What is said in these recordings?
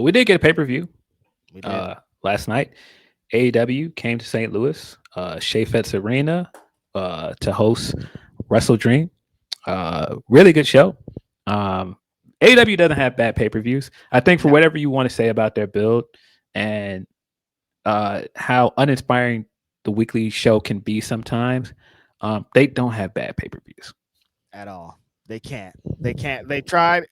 we did get a pay-per-view We did. last night. AEW came to St. Louis, Shea Arena, to host WrestleDream. Really good show. Um, AEW doesn't have bad pay-per-views. I think for No. whatever you want to say about their build and how uninspiring the weekly show can be sometimes, they don't have bad pay-per-views. At all. They can't. They can't. They tried.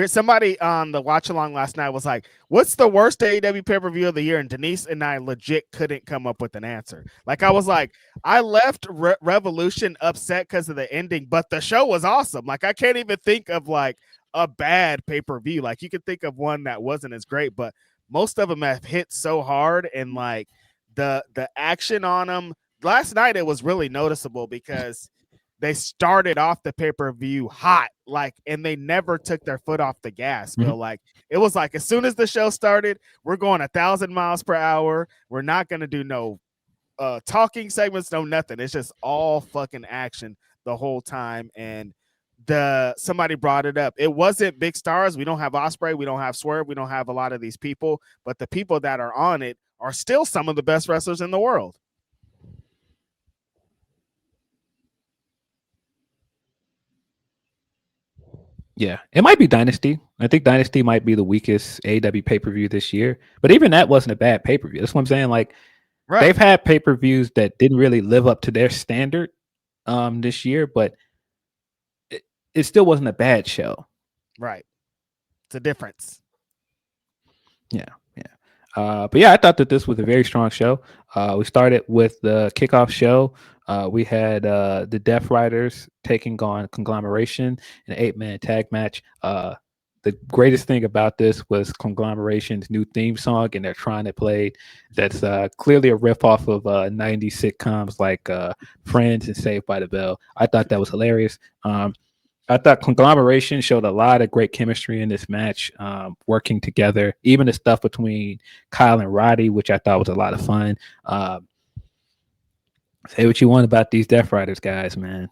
Somebody on the watch along last night was like, "What's the worst AEW pay per view of the year?" And Denise and I legit couldn't come up with an answer. Like I was like, I left Revolution upset because of the ending, but the show was awesome. Like I can't even think of like a bad pay per view. Like you could think of one that wasn't as great, but most of them have hit so hard, and like the action on them last night, it was really noticeable because they started off the pay-per-view hot, like, and they never took their foot off the gas. Phil, like, it was like as soon as the show started, we're going 1,000 miles per hour. We're not gonna do no talking segments, no nothing. It's just all fucking action the whole time. And somebody brought it up. It wasn't big stars. We don't have Osprey. We don't have Swerve. We don't have a lot of these people. But the people that are on it are still some of the best wrestlers in the world. Yeah, it might be Dynasty. I think Dynasty might be the weakest AEW pay per view this year. But even that wasn't a bad pay per view. That's what I'm saying. Like they've had pay per views that didn't really live up to their standard this year, but it still wasn't a bad show. Right. It's a difference. Yeah, yeah. But yeah, I thought that this was a very strong show. We started with the kickoff show. We had the Death Riders taking on Conglomeration in an 8-man tag match. The greatest thing about this was Conglomeration's new theme song, and they're trying to play that's clearly a riff off of 90s sitcoms like Friends and Saved by the Bell. I thought that was hilarious. I thought Conglomeration showed a lot of great chemistry in this match, working together. Even the stuff between Kyle and Roddy, which I thought was a lot of fun. Say what you want about these Death Riders guys, man.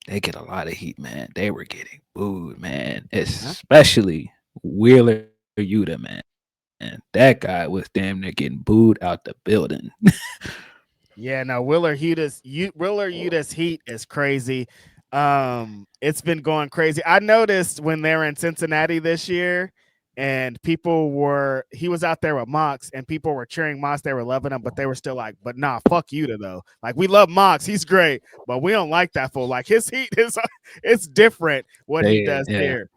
They get a lot of heat, man. They were getting booed, man. Especially Wheeler Yuta, man. And that guy was damn near getting booed out the building. Yeah, no, Wheeler Yuta's heat is crazy. It's been going crazy. I noticed when they were in Cincinnati this year, and he was out there with Mox, and people were cheering Mox. They were loving him, but they were still like, but nah, fuck Yuta though. Like we love Mox, he's great, but we don't like that fool. Like his heat is, it's different what he does there.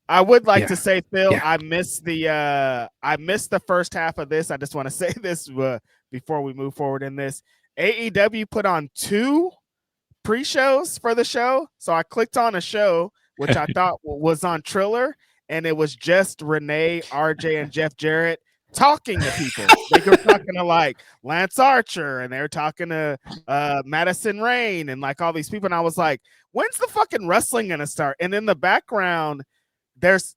I would like to say, Phil, I missed the first half of this. I just want to say this before we move forward in this. AEW put on 2 pre-shows for the show. So I clicked on a show, which I thought was on Triller, and it was just Renee, RJ, and Jeff Jarrett talking to people. They were talking to like Lance Archer, and they were talking to Madison Rain, and like all these people. And I was like, when's the fucking wrestling gonna start? And in the background,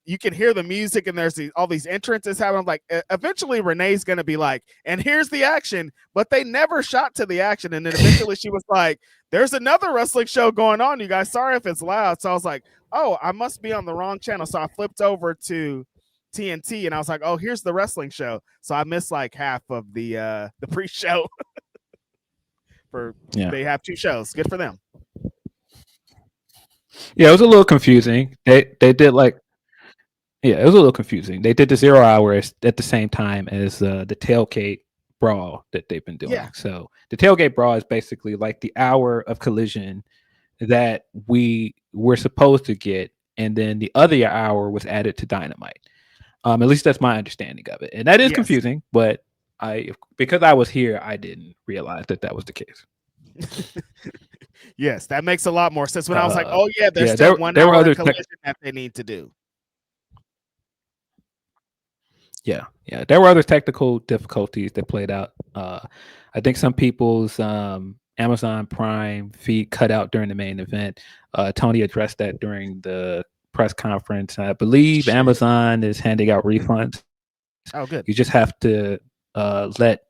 you can hear the music, and there's all these entrances happening. I'm like, eventually Renee's gonna be like, and here's the action, but they never shot to the action. And then eventually she was like, there's another wrestling show going on, you guys. Sorry if it's loud. So I was like, oh, I must be on the wrong channel. So I flipped over to TNT, and I was like, oh, here's the wrestling show. So I missed like half of the pre-show. They have 2 shows. Good for them. Yeah, it was a little confusing. They did like. Yeah, it was a little confusing. They did the 0 hours at the same time as the tailgate brawl that they've been doing. Yeah. So the tailgate brawl is basically like the hour of collision that we were supposed to get, and then the other hour was added to Dynamite. At least that's my understanding of it, and that is confusing. But because I was here, I didn't realize that was the case. Yes, that makes a lot more sense. When I was like, oh yeah, there's still 1 hour of collision that they need to do. Yeah, there were other technical difficulties that played out. I think some people's Amazon Prime feed cut out during the main event. Tony addressed that during the press conference. I believe Amazon is handing out refunds. Oh, good. You just have to let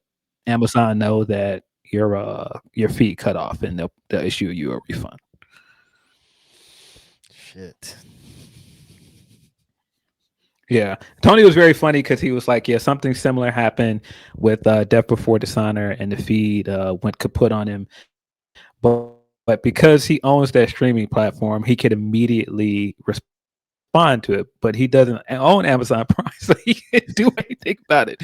Amazon know that your feed cut off, and they'll issue you a refund. Shit. Yeah, Tony was very funny because he was like, "Yeah, something similar happened with Death Before Dishonor, and the feed went kaput on him. But because he owns that streaming platform, he could immediately respond to it. But he doesn't own Amazon Prime, so he can't do anything about it."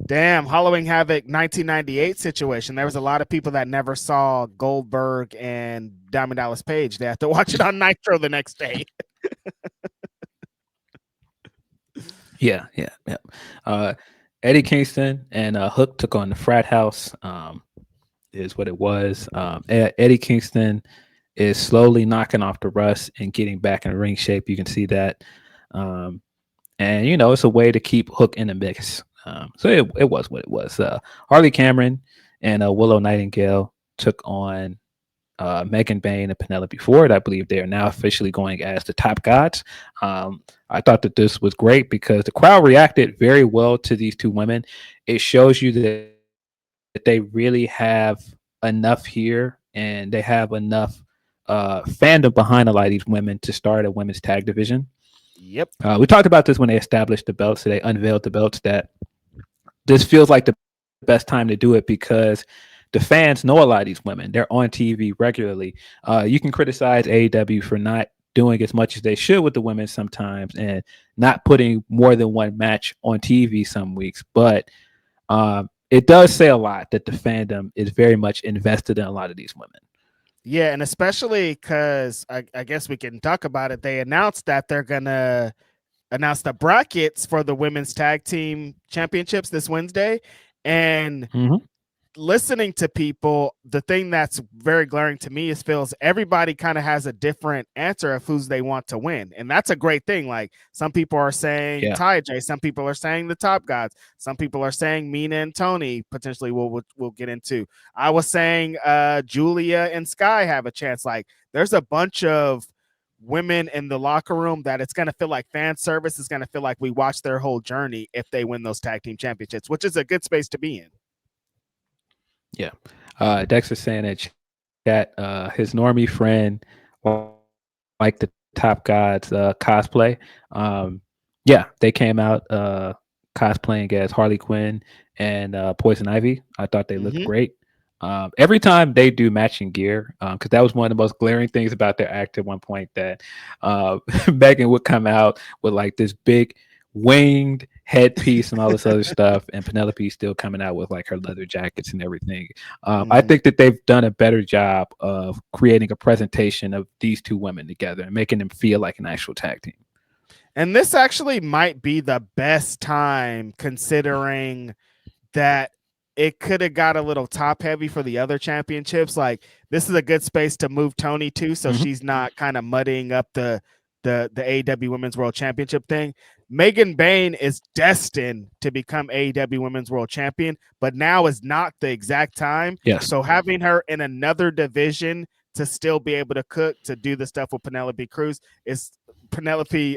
Damn, Halloween Havoc 1998 situation. There was a lot of people that never saw Goldberg and Diamond Dallas Page. They had to watch it on Nitro the next day. Yeah. Eddie Kingston and Hook took on the Frat House. Is what it was. Eddie Kingston is slowly knocking off the rust and getting back in ring shape. You can see that. And it's a way to keep Hook in the mix. So it was what it was. Harley Cameron and Willow Nightingale took on Megan Bain and Penelope Ford. I believe they are now officially going as the Top Gods. I thought that this was great because the crowd reacted very well to these two women. It shows you that they really have enough here and they have enough fandom behind a lot of these women to start a women's tag division. Yep. We talked about this when they established the belts. So they unveiled the belts. That this feels like the best time to do it because the fans know a lot of these women. They're on TV regularly. You can criticize AEW for not doing as much as they should with the women sometimes and not putting more than one match on TV some weeks, but it does say a lot that the fandom is very much invested in a lot of these women. Yeah, and especially because I guess we can talk about it. They announced that they're gonna announce the brackets for the women's tag team championships this Wednesday. And Mm-hmm. listening to people, the thing that's very glaring to me is feels everybody kind of has a different answer of who's they want to win. And that's a great thing. Like some people are saying Yeah. Ty J, some people are saying the Top Gods, some people are saying Mina and Tony, potentially we'll get into. I was saying Julia and Sky have a chance. Like there's a bunch of women in the locker room that it's going to feel like fan service. Is going to feel like we watch their whole journey if they win those tag team championships, which is a good space to be in. Yeah. Dexter saying in chat, his normie friend like the Top Gods cosplay. Yeah, they came out cosplaying as Harley Quinn and Poison Ivy. I thought they looked Mm-hmm. great. Every time they do matching gear, because that was one of the most glaring things about their act at one point, that Megan would come out with like this big winged headpiece and all this other stuff, and Penelope still coming out with like her leather jackets and everything. I Mm-hmm. think that they've done a better job of creating a presentation of these two women together and making them feel like an actual tag team. And this actually might be the best time considering that it could have got a little top heavy for the other championships. Like this is a good space to move Tony to, so Mm-hmm. she's not kind of muddying up the AEW Women's World Championship thing. Megan Bain is destined to become AEW Women's World Champion, but now is not the exact time. Yes. So having her in another division to still be able to cook, to do the stuff with Penelope Cruz is Penelope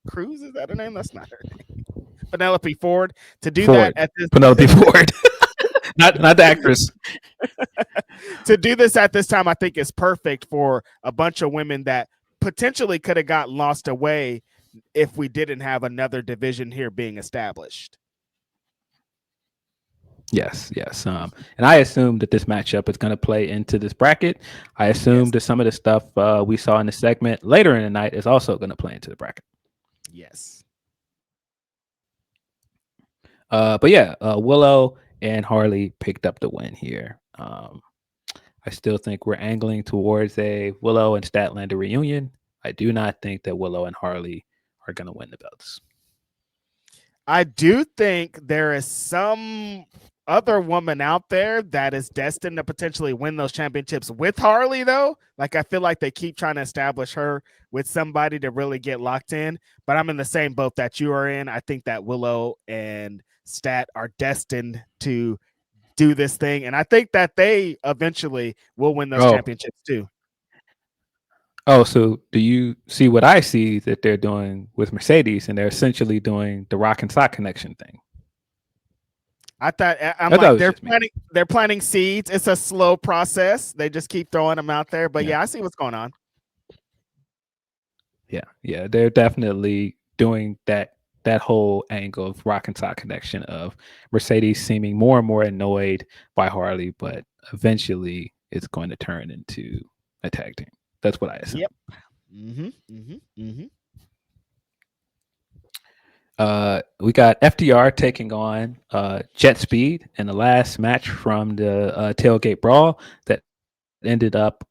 Cruz, is that her name? That's not her name. Penelope Ford, to do that Ford. at this Penelope Ford. not the actress. to do this at this time, I think is perfect for a bunch of women that potentially could have got lost away if we didn't have another division here being established. Yes. And I assume that this matchup is going to play into this bracket. I assume Yes. that some of the stuff we saw in the segment later in the night is also going to play into the bracket. Yes. But yeah, Willow and Harley picked up the win here. I still think we're angling towards a Willow and Statlander reunion. I do not think that Willow and Harley are going to win the belts. I do think there is some other woman out there that is destined to potentially win those championships with Harley, though. Like, I feel like they keep trying to establish her with somebody to really get locked in. But I'm in the same boat that you are in. I think that Willow and Stat are destined to do this thing. And I think that they eventually will win those Oh, championships too. so do you see what I see that they're doing with Mercedes, and they're essentially doing the Rock and Sock connection thing? I thought I'm I thought it like was just me. they're planting seeds. It's a slow process. They just keep throwing them out there. But Yeah. yeah, I see what's going on. Yeah. They're definitely doing that whole angle of Rock and Sock connection of Mercedes seeming more and more annoyed by Harley, but eventually it's going to turn into a tag team. That's what I assume. Yep. Mm-hmm. Mm-hmm. Mm-hmm. We got FDR taking on Jet Speed in the last match from the tailgate brawl that ended up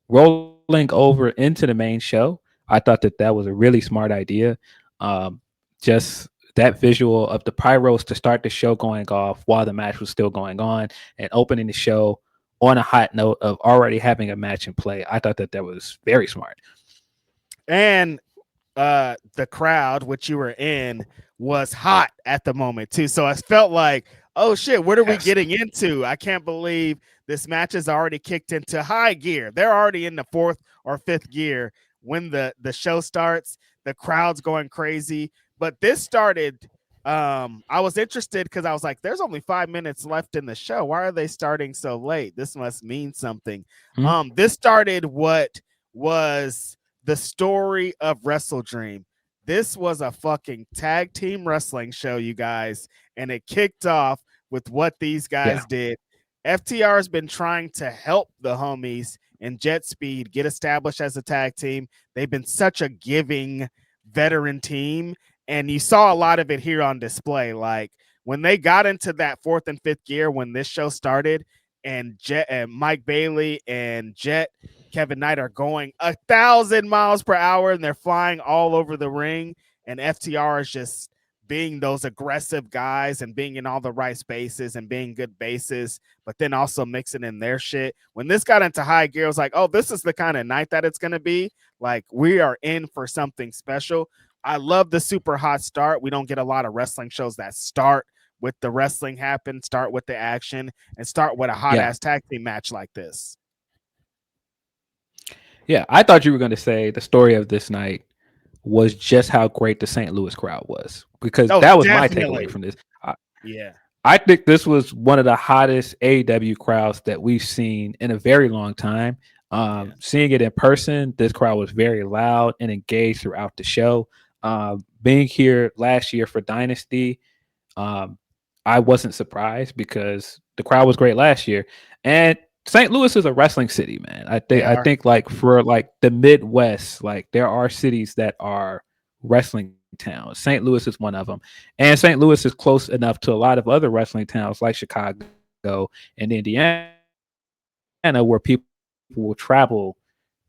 rolling over into the main show. I thought that was a really smart idea. Um, just that visual of the pyros to start the show going off while the match was still going on and opening the show on a hot note of already having a match in play. I thought that was very smart. And the crowd, which you were in, was hot at the moment too. So I felt like, oh shit, what are we Yes. getting into? I can't believe this match has already kicked into high gear. They're already in the fourth or fifth gear when the show starts. The crowd's going crazy. But this started. I was interested because I was like, there's only 5 minutes left in the show. Why are they starting so late? This must mean something. Mhm. This started what was the story of WrestleDream. This was a fucking tag team wrestling show, you guys, and it kicked off with what these Yeah. guys did. FTR has been trying to help the homies and Jet Speed get established as a tag team. They've been such a giving veteran team, and you saw a lot of it here on display. Like when they got into that fourth and fifth gear when this show started, and Jet and Mike Bailey and Jet Kevin Knight are going 1,000 miles per hour and they're flying all over the ring. And FTR is just being those aggressive guys and being in all the right spaces and being good bases, but then also mixing in their shit. When this got into high gear, I was like, oh, this is the kind of night that it's going to be. Like, we are in for something special. I love the super hot start. We don't get a lot of wrestling shows that start with the wrestling happen, start with the action, and start with a hot Yeah. ass tag team match like this. Yeah. I thought you were going to say the story of this night was just how great the St. Louis crowd was, because Oh, that was my takeaway definitely. from this. I, Yeah. I think this was one of the hottest AEW crowds that we've seen in a very long time. Yeah. Seeing it in person, this crowd was very loud and engaged throughout the show. Being here last year for Dynasty, um, I wasn't surprised because the crowd was great last year. And St. Louis is a wrestling city, man. They I are. think like for like the Midwest, like there are cities that are wrestling towns. St. Louis is one of them. And St. Louis is close enough to a lot of other wrestling towns like Chicago and Indiana where people will travel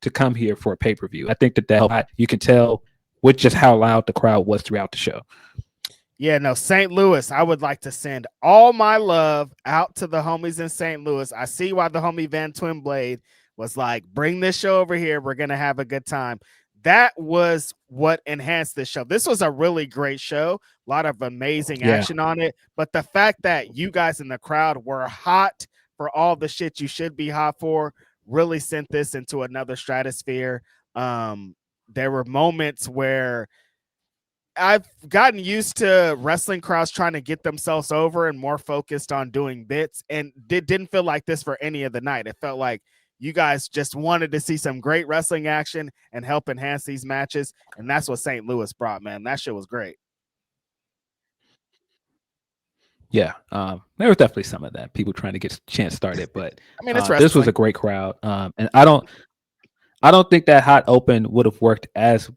to come here for a pay-per-view. I think that helped a lot. You can tell with just how loud the crowd was throughout the show. Yeah, no, St. Louis. I would like to send all my love out to the homies in St. Louis. I see why the homie Van Twinblade was like, bring this show over here. We're going to have a good time. That was what enhanced this show. This was a really great show. A lot of amazing Yeah. action on it. But the fact that you guys in the crowd were hot for all the shit you should be hot for really sent this into another stratosphere. There were moments where I've gotten used to wrestling crowds trying to get themselves over and more focused on doing bits, and it didn't feel like this for any of the night. It felt like you guys just wanted to see some great wrestling action and help enhance these matches, and that's what St. Louis brought, man. That shit was great. Yeah, there was definitely some of that. People trying to get chance started, but I mean, it's this was wrestling. a great crowd, and I don't think that hot open would have worked as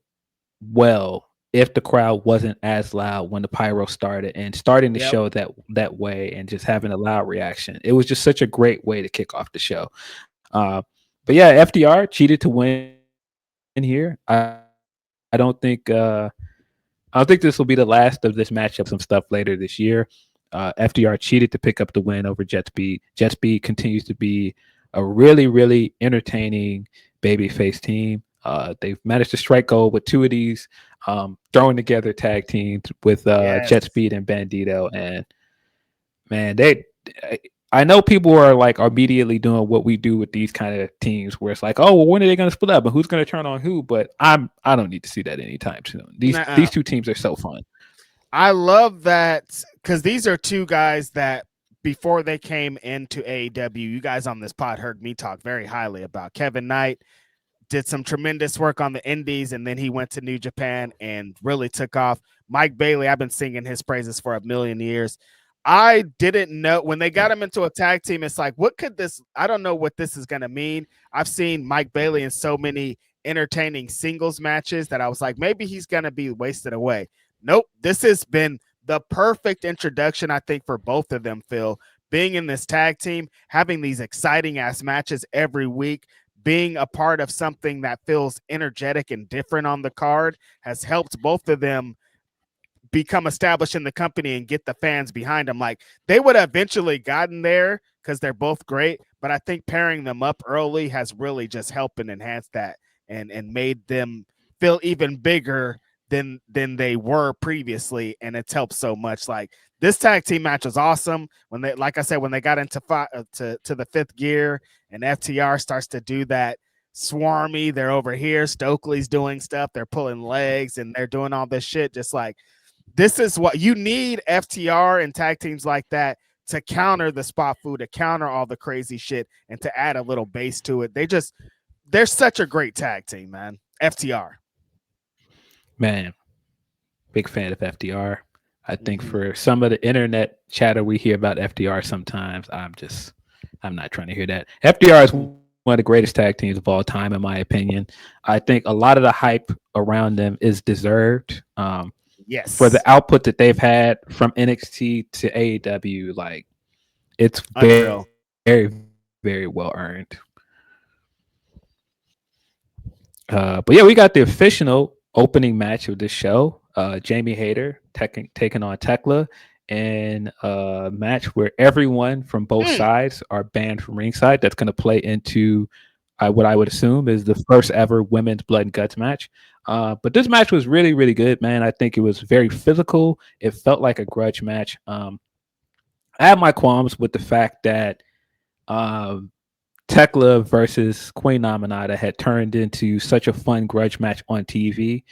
well if the crowd wasn't as loud when the pyro started and starting the Yep. show that way and just having a loud reaction. It was just such a great way to kick off the show. But yeah, FDR cheated to win here. I don't think. I don't think this will be the last of this matchup. Some stuff later this year. FDR cheated to pick up the win over Jet Speed. Jet Speed continues to be a really entertaining babyface team. They've managed to strike gold with two of these throwing together tag teams with Yes. Jet Speed and Bandito. And man, I know people are immediately doing what we do with these kind of teams, where it's like, oh, well, when are they going to split up and who's going to turn on who? But I don't need to see that anytime soon. Nuh-uh. These two teams are so fun. I love that because these are two guys that before they came into AEW, you guys on this pod heard me talk very highly about Kevin Knight, did some tremendous work on the indies, and then he went to New Japan and really took off. Mike Bailey, I've been singing his praises for a million years. I didn't know when they got him into a tag team. It's like, what could this? I don't know what this is going to mean. I've seen Mike Bailey in so many entertaining singles matches that I was like, maybe he's going to be wasted away. Nope. This has been the perfect introduction, I think, for both of them, Phil. Being in this tag team, having these exciting ass matches every week, being a part of something that feels energetic and different on the card has helped both of them become established in the company and get the fans behind them. Like they would have eventually gotten there because they're both great, but I think pairing them up early has really just helped and enhanced that and made them feel even bigger than they were previously, and it's helped so much. Like this tag team match was awesome when they, like I said, when they got into to the fifth gear and FTR starts to do that swarmy, they're over here, Stokely's doing stuff, they're pulling legs and they're doing all this shit, just like this is what you need. FTR and tag teams like that to counter the spot food, to counter all the crazy shit, and to add a little base to it. They're such a great tag team, man. FTR. Man, big fan of FDR. I think for some of the internet chatter we hear about FDR sometimes, I'm not trying to hear that. FDR is one of the greatest tag teams of all time, in my opinion. I think a lot of the hype around them is deserved. Yes. For the output that they've had from NXT to AEW, like it's Unreal. very, very well earned. But yeah, we got the official opening match of this show. Jamie Hayter taking on Tekla in a match where everyone from both sides are banned from ringside. That's going to play into what I would assume is the first ever women's blood and guts match. But this match was really, really good, man. I think it was very physical. It felt like a grudge match. I have my qualms with the fact that Tekla versus Queen Naminata had turned into such a fun grudge match on TV,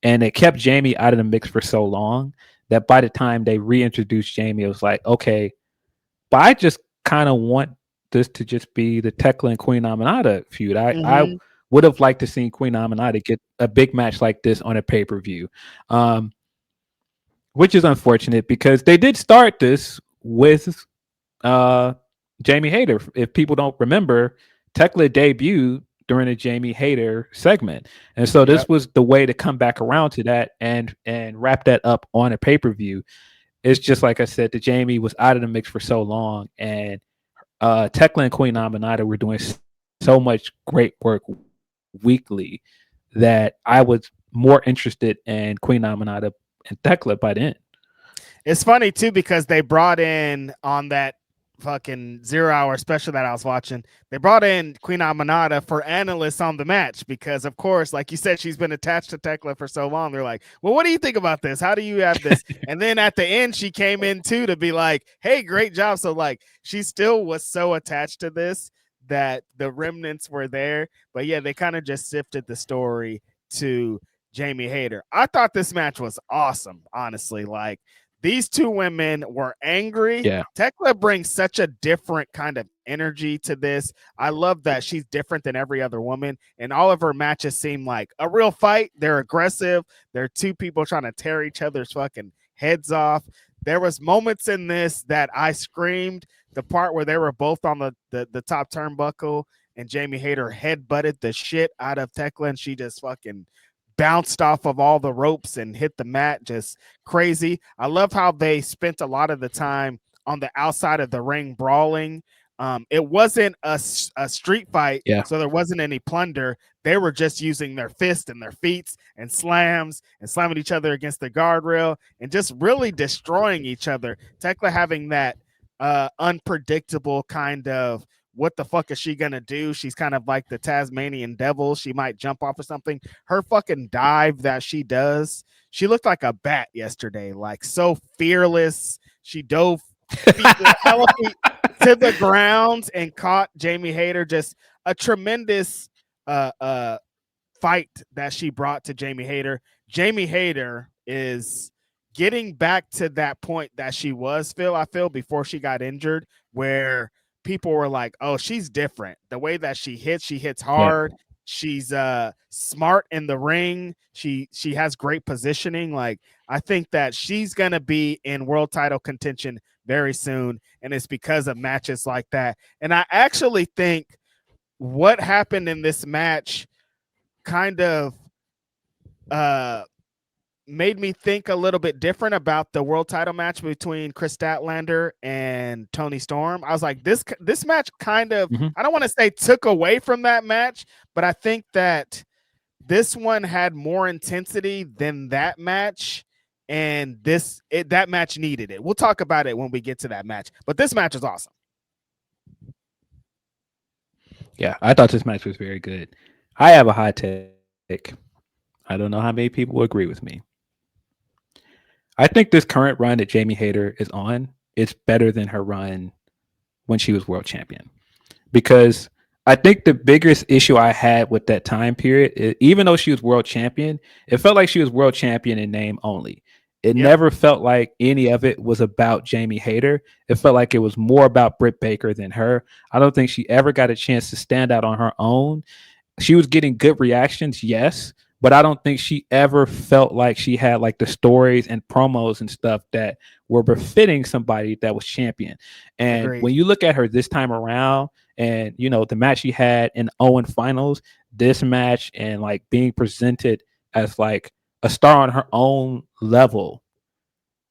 and it kept Jamie out of the mix for so long that by the time they reintroduced Jamie, it was like, okay, but I just kind of want this to just be the Tekla and Queen Naminata feud. I would have liked to see Queen Naminata get a big match like this on a pay-per-view, which is unfortunate because they did start this with Jamie Hayter. If people don't remember, Tekla debuted during a Jamie Hayter segment, and so this was the way to come back around to that and wrap that up on a pay-per-view. It's just like I said, the Jamie was out of the mix for so long, and Tekla and Queen Naminata were doing so much great work weekly that I was more interested in Queen Naminata and Tekla by then. It's funny too because they brought in on that fucking 0 hour special that I was watching, they brought in Queen Naminata for analysts on the match because, of course, like you said, she's been attached to Tekla for so long. They're like, well, what do you think about this? How do you have this? And then at the end, she came in too to be like, hey, great job. So like she still was so attached to this that the remnants were there. But yeah, they kind of just sifted the story to Jamie Hayter. I thought this match was awesome, honestly. Like, these two women were angry. Yeah. Tekla brings such a different kind of energy to this. I love that she's different than every other woman, and all of her matches seem like a real fight. They're aggressive. They're two people trying to tear each other's fucking heads off. There was moments in this that I screamed. The part where they were both on the top turnbuckle and Jamie Hayter headbutted the shit out of Tekla, and she just fucking bounced off of all the ropes and hit the mat, just crazy. I love how they spent a lot of the time on the outside of the ring brawling. It wasn't a street fight, so there wasn't any plunder. They were just using their fists and their feet and slams and slamming each other against the guardrail and just really destroying each other. Tekla having that unpredictable kind of, what the fuck is she gonna do? She's kind of like the Tasmanian devil. She might jump off of something. Her fucking dive that she does, she looked like a bat yesterday, like so fearless. She dove to the ground and caught Jamie Hayter. Just a tremendous fight that she brought to Jamie Hayter. Jamie Hayter is getting back to that point that she was, Phil, I feel, before she got injured, where people were like, oh, she's different. The way that she hits hard. She's smart in the ring. She has great positioning. Like, I think that she's gonna be in world title contention very soon, and it's because of matches like that. And I actually think what happened in this match kind of uh made me think a little bit different about the world title match between Chris Statlander and Tony Storm. I was like, this match kind of, Mm-hmm. I don't want to say took away from that match, but I think that this one had more intensity than that match, and that match needed it. We'll talk about it when we get to that match, but this match is awesome. Yeah, I thought this match was very good. I have a hot take. I don't know how many people will agree with me. I think this current run that Jamie Hayter is on is better than her run when she was world champion. Because I think the biggest issue I had with that time period, even though she was world champion, it felt like she was world champion in name only. It Yep, never felt like any of it was about Jamie Hayter. It felt like it was more about Britt Baker than her. I don't think she ever got a chance to stand out on her own. She was getting good reactions, yes, but I don't think she ever felt like she had like the stories and promos and stuff that were befitting somebody that was champion. And agreed. when you look at her this time around, and the match she had in Owen finals, this match, and like being presented as like a star on her own level,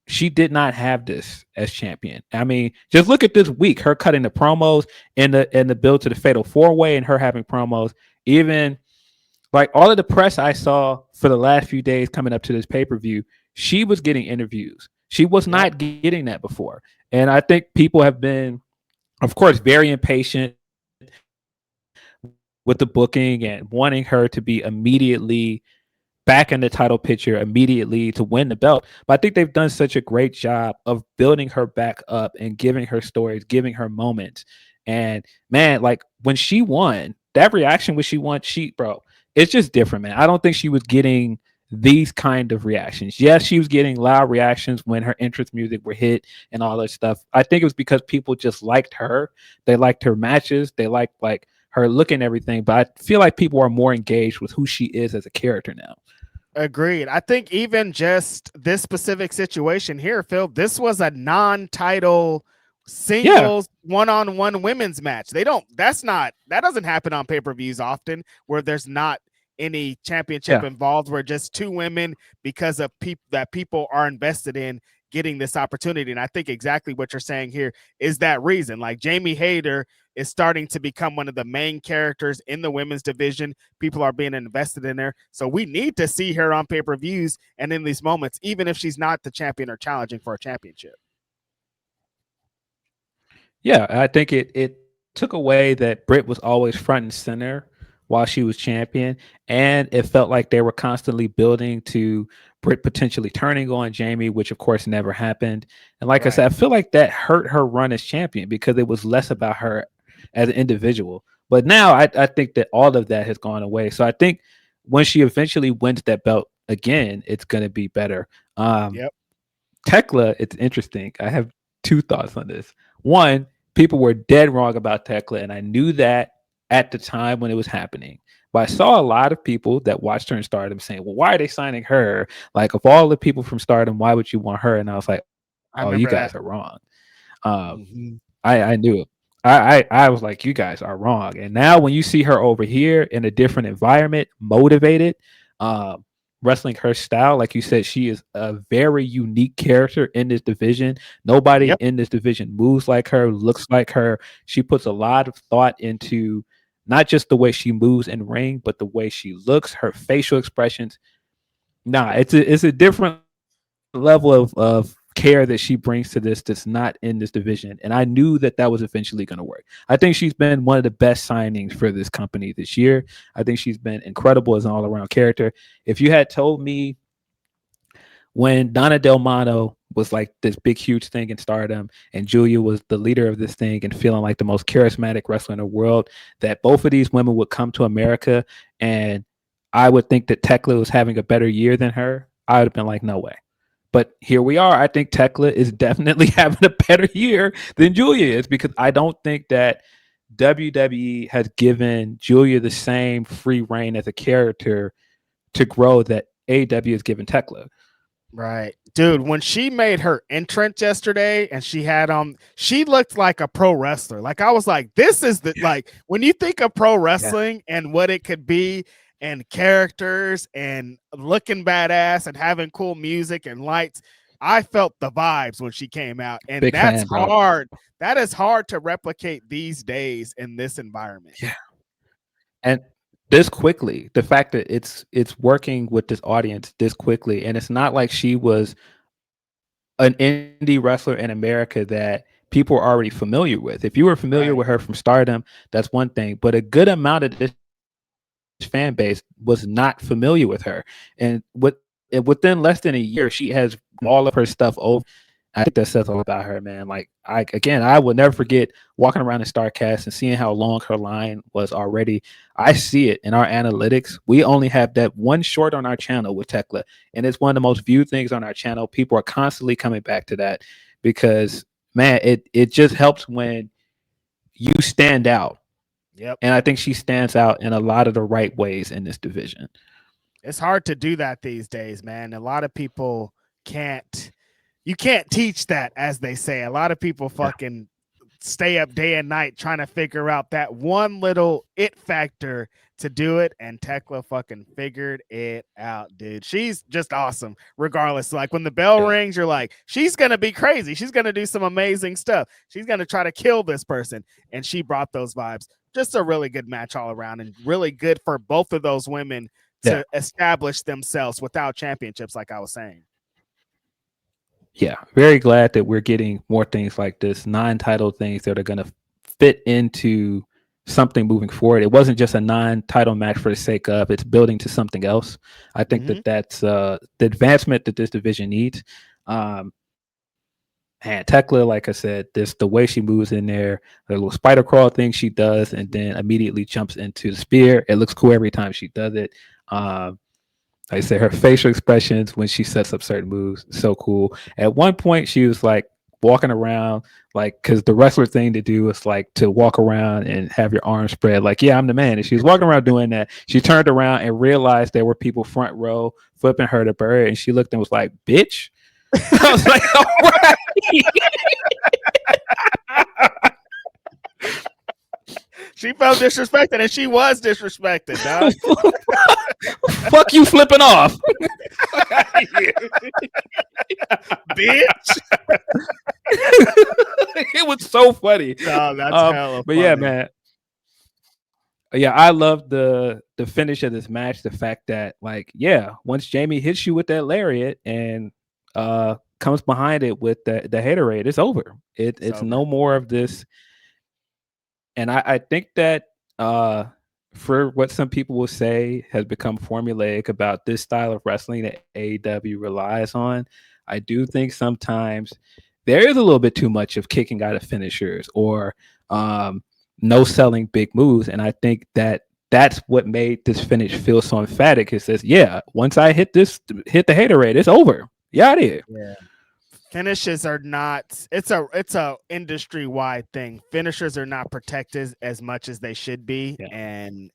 she did not have this as champion. I mean, just look at this week, her cutting the promos in the build to the Fatal 4-Way, and her having promos. Even like all of the press I saw for the last few days coming up to this pay-per-view, she was getting interviews. She was Yep, not getting that before. And I think people have been, of course, very impatient with the booking and wanting her to be immediately back in the title picture immediately to win the belt. But I think they've done such a great job of building her back up and giving her stories, giving her moments. And man, like when she won, that reaction when she won, bro, it's just different, man. I don't think she was getting these kind of reactions. Yes, she was getting loud reactions when her entrance music were hit and all that stuff. I think it was because people just liked her. They liked her matches. They liked like her look and everything. But I feel like people are more engaged with who she is as a character now. agreed. I think even just this specific situation here, Phil, this was a non-title Yeah, singles one-on-one women's match. That doesn't happen on pay-per-views often, where there's not any championship yeah, involved, where just two women, because of people are invested in getting this opportunity. And I think exactly what you're saying here is that reason. Like, Jamie Hayter is starting to become one of the main characters in the women's division. People are being invested in there. So we need to see her on pay-per-views and in these moments, even if she's not the champion or challenging for a championship. yeah. I think it took away that Britt was always front and center while she was champion, and it felt like they were constantly building to Britt potentially turning on Jamie, which of course never happened. And like I Right. said, I feel like that hurt her run as champion because it was less about her as an individual. But now I think that all of that has gone away. So I think when she eventually wins that belt again, it's going to be better. Um, Yep. Tekla, it's interesting. I have two thoughts on this. One, people were dead wrong about Tekla, and I knew that at the time when it was happening. But I saw a lot of people that watched her in Stardom saying, "Well, why are they signing her? Like, of all the people from Stardom, why would you want her?" And I was like, "Oh, you guys I are remember wrong." that. I Mhm. knew it. I was like, you guys are wrong. And now when you see her over here in a different environment, motivated, um, wrestling her style, like you said, she is a very unique character in this division. Nobody Yep. in this division moves like her, looks like her. She puts a lot of thought into not just the way she moves in ring, but the way she looks, her facial expressions. Nah, it's a different level of care that she brings to this that's not in this division. And I knew that that was eventually going to work. I think she's been one of the best signings for this company this year. I think she's been incredible as an all around character. If you had told me when Donna Del Mono was like this big, huge thing in Stardom, and Julia was the leader of this thing and feeling like the most charismatic wrestler in the world, that both of these women would come to America, and I would think that Tekla was having a better year than her, I would have been like, no way. But here we are. I think Tekla is definitely having a better year than Julia is because I don't think that WWE has given Julia the same free reign as a character to grow that AEW has given Tekla. Right. Dude, when she made her entrance yesterday and she had she looked like a pro wrestler. Like I was like, this is the like when you think of pro wrestling and what it could be and characters and looking badass and having cool music and lights, I felt the vibes when she came out. And Big that's fan, bro. hard. That is hard to replicate these days in this environment. Yeah. And this quickly, the fact that it's working with this audience this quickly, and it's not like she was an indie wrestler in America that people are already familiar with. If you were familiar with her from Stardom, that's one thing, but a good amount of this fan base was not familiar with her. And within less than a year, she has all of her stuff over. I think that says all about her, man. Like I will never forget walking around in StarCast and seeing how long her line was already. I see it in our analytics. We only have that one short on our channel with Tekla, and it's one of the most viewed things on our channel. People are constantly coming back to that because, man, it just helps when you stand out. Yep. And I think she stands out in a lot of the right ways in this division. It's hard to do that these days, man. A lot of people can't. You can't teach that, as they say. A lot of people fucking stay up day and night trying to figure out that one little it factor to do it. And Tekla fucking figured it out, dude. She's just awesome, regardless. Like when the bell rings, you're like, she's going to be crazy. She's going to do some amazing stuff. She's going to try to kill this person. And she brought those vibes. Just a really good match all around and really good for both of those women to establish themselves without championships, like I was saying. Yeah, very glad that we're getting more things like this, non-title things that are going to fit into something moving forward. It wasn't just a non-title match for the sake of, it's building to something else. I think that that's the advancement that this division needs. And Tekla, like I said, this the way she moves in there, the little spider crawl thing she does, and then immediately jumps into the spear. It looks cool every time she does it. Like I said, her facial expressions when she sets up certain moves, so cool. At one point, she was like walking around, like, because the wrestler thing to do is like to walk around and have your arms spread, like, yeah, I'm the man. And she was walking around doing that. She turned around and realized there were people front row flipping her the bird, and she looked and was like, bitch. I was like, all right. She felt disrespected, and she was disrespected, dog. Fuck you flipping off. Bitch. It was so funny. No, that's hella but funny. Yeah, man. Yeah, I love the finish of this match. The fact that, like, yeah, once Jamie hits you with that lariat and comes behind it with the haterade, it's over. It's over. No more of this. And I think that for what some people will say has become formulaic about this style of wrestling that AEW relies on, I do think sometimes there is a little bit too much of kicking out of finishers or no selling big moves. And I think that that's what made this finish feel so emphatic. It says, yeah, once I hit the haterade, it's over. You out of here. Yeah. Finishes are not, it's a industry wide thing. Finishers are not protected as much as they should be. Yeah. And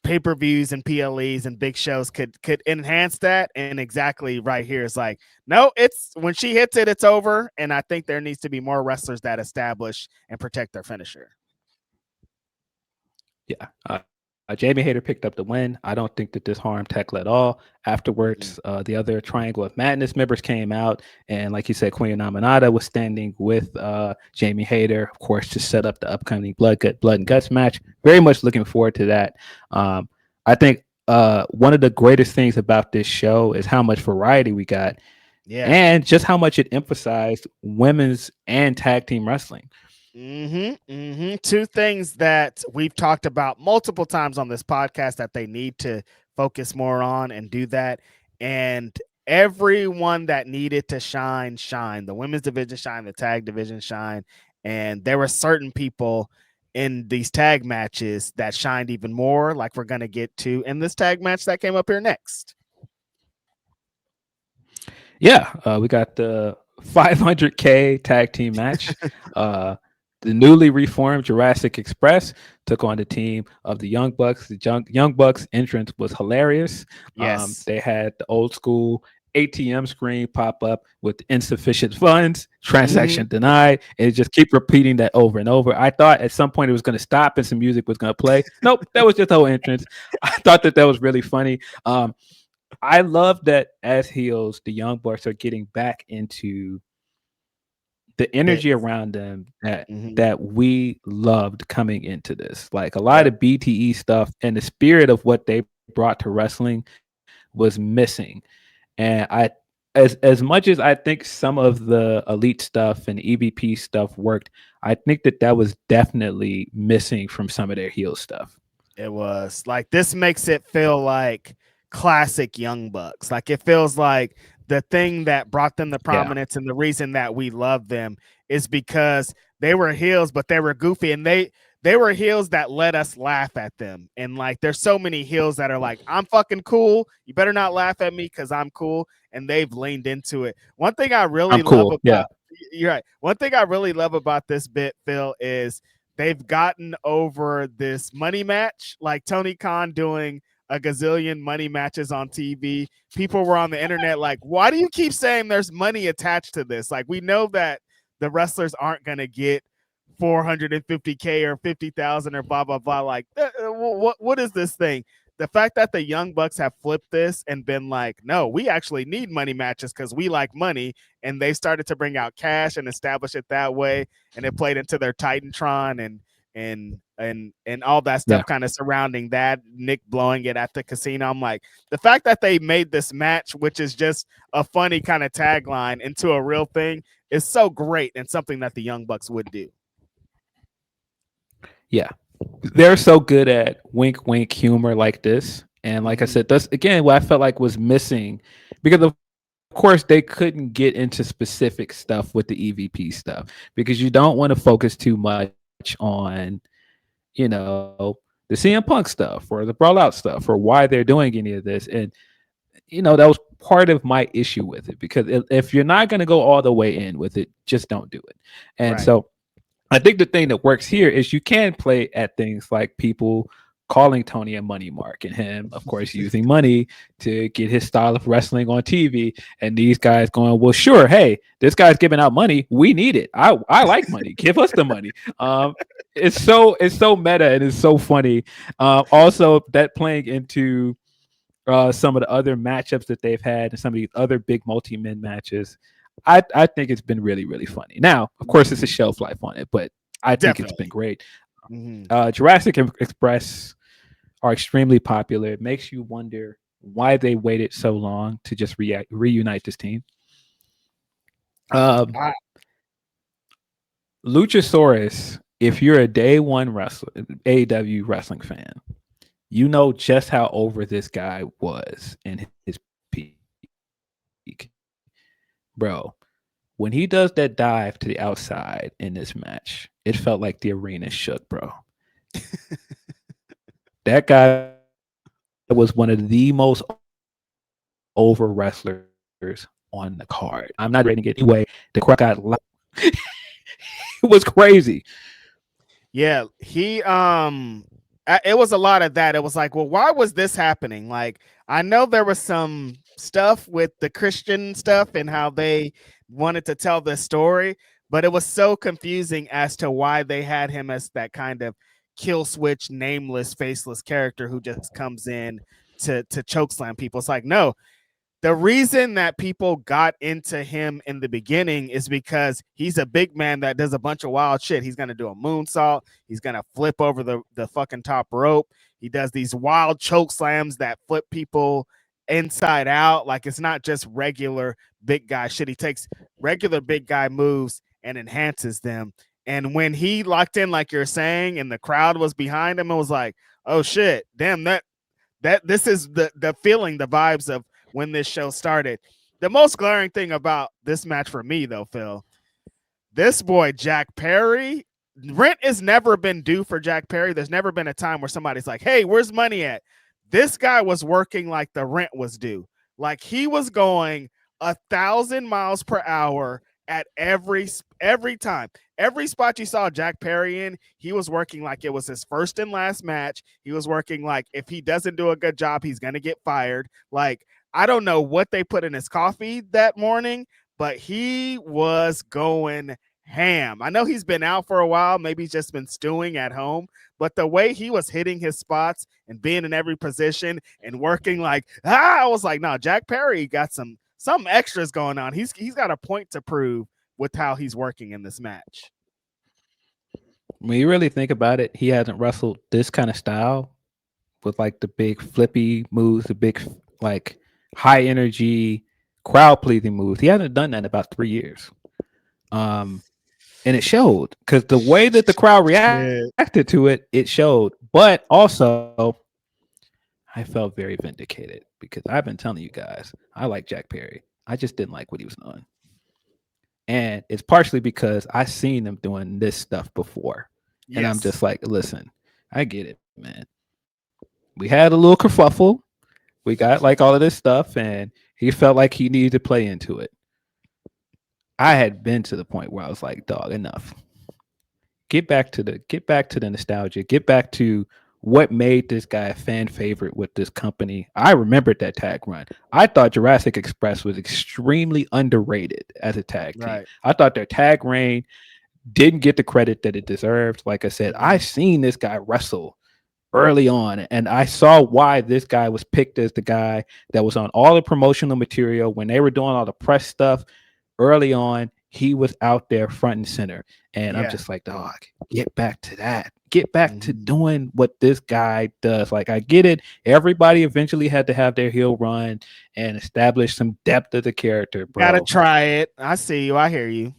pay-per-views and PLEs and big shows could enhance that. And exactly right here is like, no, it's when she hits it, it's over. And I think there needs to be more wrestlers that establish and protect their finisher. Yeah. Jamie Hayter picked up the win. I don't think that this harmed Tekla at all. Afterwards, the other Triangle of Madness members came out, and like you said, Queen Naminata was standing with Jamie Hayter, of course, to set up the upcoming Blood and Guts match. Very much looking forward to that. I think one of the greatest things about this show is how much variety we got, and just how much it emphasized women's and tag team wrestling. Two things that we've talked about multiple times on this podcast that they need to focus more on and do that. And everyone that needed to shine. The women's division shine, the tag division shine. And there were certain people in these tag matches that shined even more, like we're going to get to in this tag match that came up here next. Yeah, we got the 500K tag team match. the newly reformed Jurassic Express took on the team of the Young Bucks. The Young Bucks entrance was hilarious. Yes. They had the old school ATM screen pop up with insufficient funds, transaction denied, and it just keep repeating that over and over. I thought at some point it was going to stop and some music was going to play. Nope, that was just the whole entrance. I thought that was really funny. I love that as heels, the Young Bucks are getting back into the They, energy around them that mhm. that we loved coming into this. Like a lot Yep. of BTE stuff and the spirit of what they brought to wrestling was missing. And as much as I think some of the elite stuff and EVP stuff worked, I think that was definitely missing from some of their heel stuff. It was like this makes it feel like classic Young Bucks. Like it feels like the thing that brought them the Yeah, prominence and the reason that we love them is because they were heels, but they were goofy and they were heels that let us laugh at them. And like there's so many heels that are like, I'm fucking cool. You better not laugh at me because I'm cool. And they've leaned into it. One thing I I'm really love cool. Yeah, about you're right. One thing I really love about this bit, Phil, is they've gotten over this money match, like Tony Khan doing a gazillion money matches on TV. People were on the internet like, why do you keep saying there's money attached to this? Like, we know that the wrestlers aren't going to get 450K or 50,000 or blah, blah, blah. Like, what is this thing? The fact that the Young Bucks have flipped this and been like, no, we actually need money matches because we like money. And they started to bring out cash and establish it that way. And it played into their Titantron and all that stuff yeah, kind of surrounding that, Nick blowing it at the casino. I'm like, the fact that they made this match, which is just a funny kind of tagline, into a real thing is so great and something that the Young Bucks would do. yeah. They're so good at wink, wink humor like this. And like I said, that's again what I felt like was missing because of course they couldn't get into specific stuff with the EVP stuff because you don't want to focus too much on, you know, the CM Punk stuff or the Brawl Out stuff or why they're doing any of this. And, that was part of my issue with it because if you're not going to go all the way in with it, just don't do it. And Right. so I think the thing that works here is you can play at things like people calling Tony a money mark and him, of course, using money to get his style of wrestling on TV. And these guys going, well, sure, hey, this guy's giving out money. We need it. I like money. Give us the money. It's so meta and it's so funny. Also, that playing into some of the other matchups that they've had and some of these other big multi-men matches. I think it's been really, really funny. Now, of course, it's a shelf life on it, but I think it's been Definitely. great. Mm-hmm. Jurassic Express are extremely popular. It makes you wonder why they waited so long to just reunite this team. Um, I, Luchasaurus, if you're a day one wrestler, AEW wrestling fan, you know just how over this guy was in his peak. Bro, when he does that dive to the outside in this match, it felt like the arena shook, bro. That guy was one of the most over wrestlers on the card. I'm not exaggerating it anyway. The crowd got loud. It was crazy. Yeah, it was a lot of that. It was like, well, why was this happening? Like, I know there was some stuff with the Christian stuff and how they wanted to tell this story, but it was so confusing as to why they had him as that kind of kill switch, nameless, faceless character who just comes in to chokeslam people. It's like, no, the reason that people got into him in the beginning is because he's a big man that does a bunch of wild shit. He's going to do a moonsault. He's going to flip over the fucking top rope. He does these wild choke slams that flip people inside out. Like it's not just regular big guy shit. He takes regular big guy moves and enhances them. And when he locked in, like you're saying, and the crowd was behind him, it was like, oh shit, damn, that this is the feeling, the vibes of when this show started. The most glaring thing about this match for me, though, Phil, this boy Jack Perry, rent has never been due for Jack Perry. There's never been a time where somebody's like, hey, where's money at? This guy was working like the rent was due. Like he was going 1,000 miles per hour at every time. Every spot you saw Jack Perry in, he was working like it was his first and last match. He was working like if he doesn't do a good job, he's gonna get fired. Like I don't know what they put in his coffee that morning, but he was going ham. I know he's been out for a while. Maybe he's just been stewing at home, but the way he was hitting his spots and being in every position and working like I was like, no, Jack Perry got some extras going on. He's got a point to prove with how he's working in this match. When you really think about it, he hasn't wrestled this kind of style with like the big flippy moves, the big like high energy crowd pleasing moves. He hasn't done that in about 3 years. And it showed because the way that the crowd reacted to it, it showed. But also, I felt very vindicated because I've been telling you guys I like Jack Perry. I just didn't like what he was doing. And it's partially because I seen him doing this stuff before. Yes. And I'm just like, listen, I get it, man. We had a little kerfuffle. We got like all of this stuff, and he felt like he needed to play into it. I had been to the point where I was like, dog, enough. Get back to the nostalgia. Get back to what made this guy a fan favorite with this company. I remembered that tag run. I thought Jurassic Express was extremely underrated as a tag team. Right. I thought their tag reign didn't get the credit that it deserved. Like I said, I seen this guy wrestle early on, and I saw why this guy was picked as the guy that was on all the promotional material when they were doing all the press stuff early on. He was out there front and center, and I'm just like, dog, get back to that. Get back to doing what this guy does. Like, I get it. Everybody eventually had to have their heel run and establish some depth of the character, bro. Gotta try it. I see you. I hear you.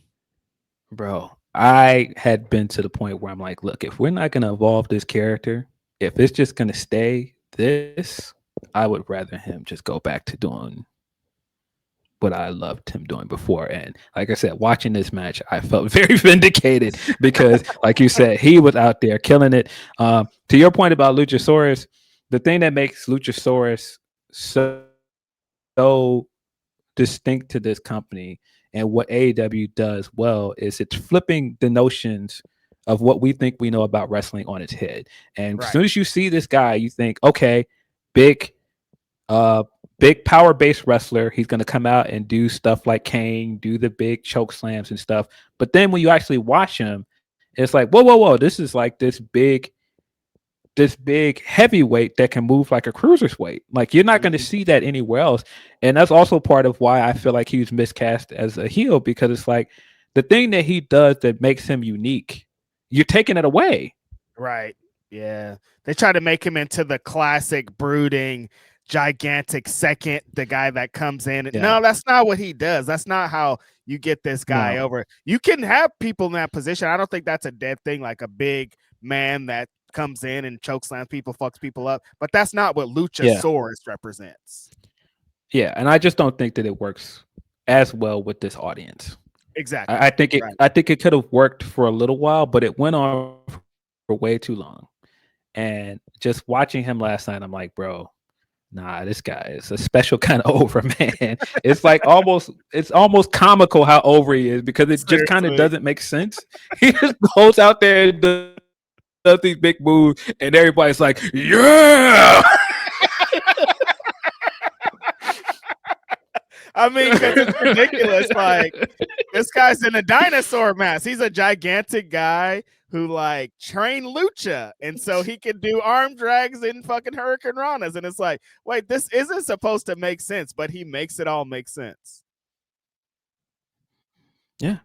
Bro, I had been to the point where I'm like, look, if we're not going to evolve this character, if it's just going to stay this, I would rather him just go back to doing what I loved him doing before. And like I said, watching this match, I felt very vindicated because, like you said, he was out there killing it. To your point about Luchasaurus, the thing that makes Luchasaurus so distinct to this company and what AEW does well is it's flipping the notions of what we think we know about wrestling on its head. And as soon as you see this guy, you think, okay, big power-based wrestler. He's going to come out and do stuff like Kane, do the big choke slams and stuff. But then when you actually watch him, it's like, whoa. This is like this big heavyweight that can move like a cruiserweight. Like, you're not going to see that anywhere else. And that's also part of why I feel like he was miscast as a heel, because it's like the thing that he does that makes him unique, you're taking it away. Right. Yeah. They try to make him into the classic brooding, gigantic second, the guy that comes in. Yeah. No, that's not what he does. That's not how you get this guy over. You can have people in that position. I don't think that's a dead thing, like a big man that comes in and chokeslams people, fucks people up. But that's not what Luchasaurus represents. Yeah, and I just don't think that it works as well with this audience. Exactly. I think it could have worked for a little while, but it went on for way too long. And just watching him last night, I'm like, bro, nah, this guy is a special kind of over, man. It's like almost comical how over he is, because it just kind of doesn't make sense. He just goes out there and does these big moves, and everybody's like, yeah. I mean, because it's ridiculous. Like, this guy's in a dinosaur mask. He's a gigantic guy who like trained lucha, and so he can do arm drags and fucking hurricane ranas. And it's like, wait, this isn't supposed to make sense, but he makes it all make sense. Yeah.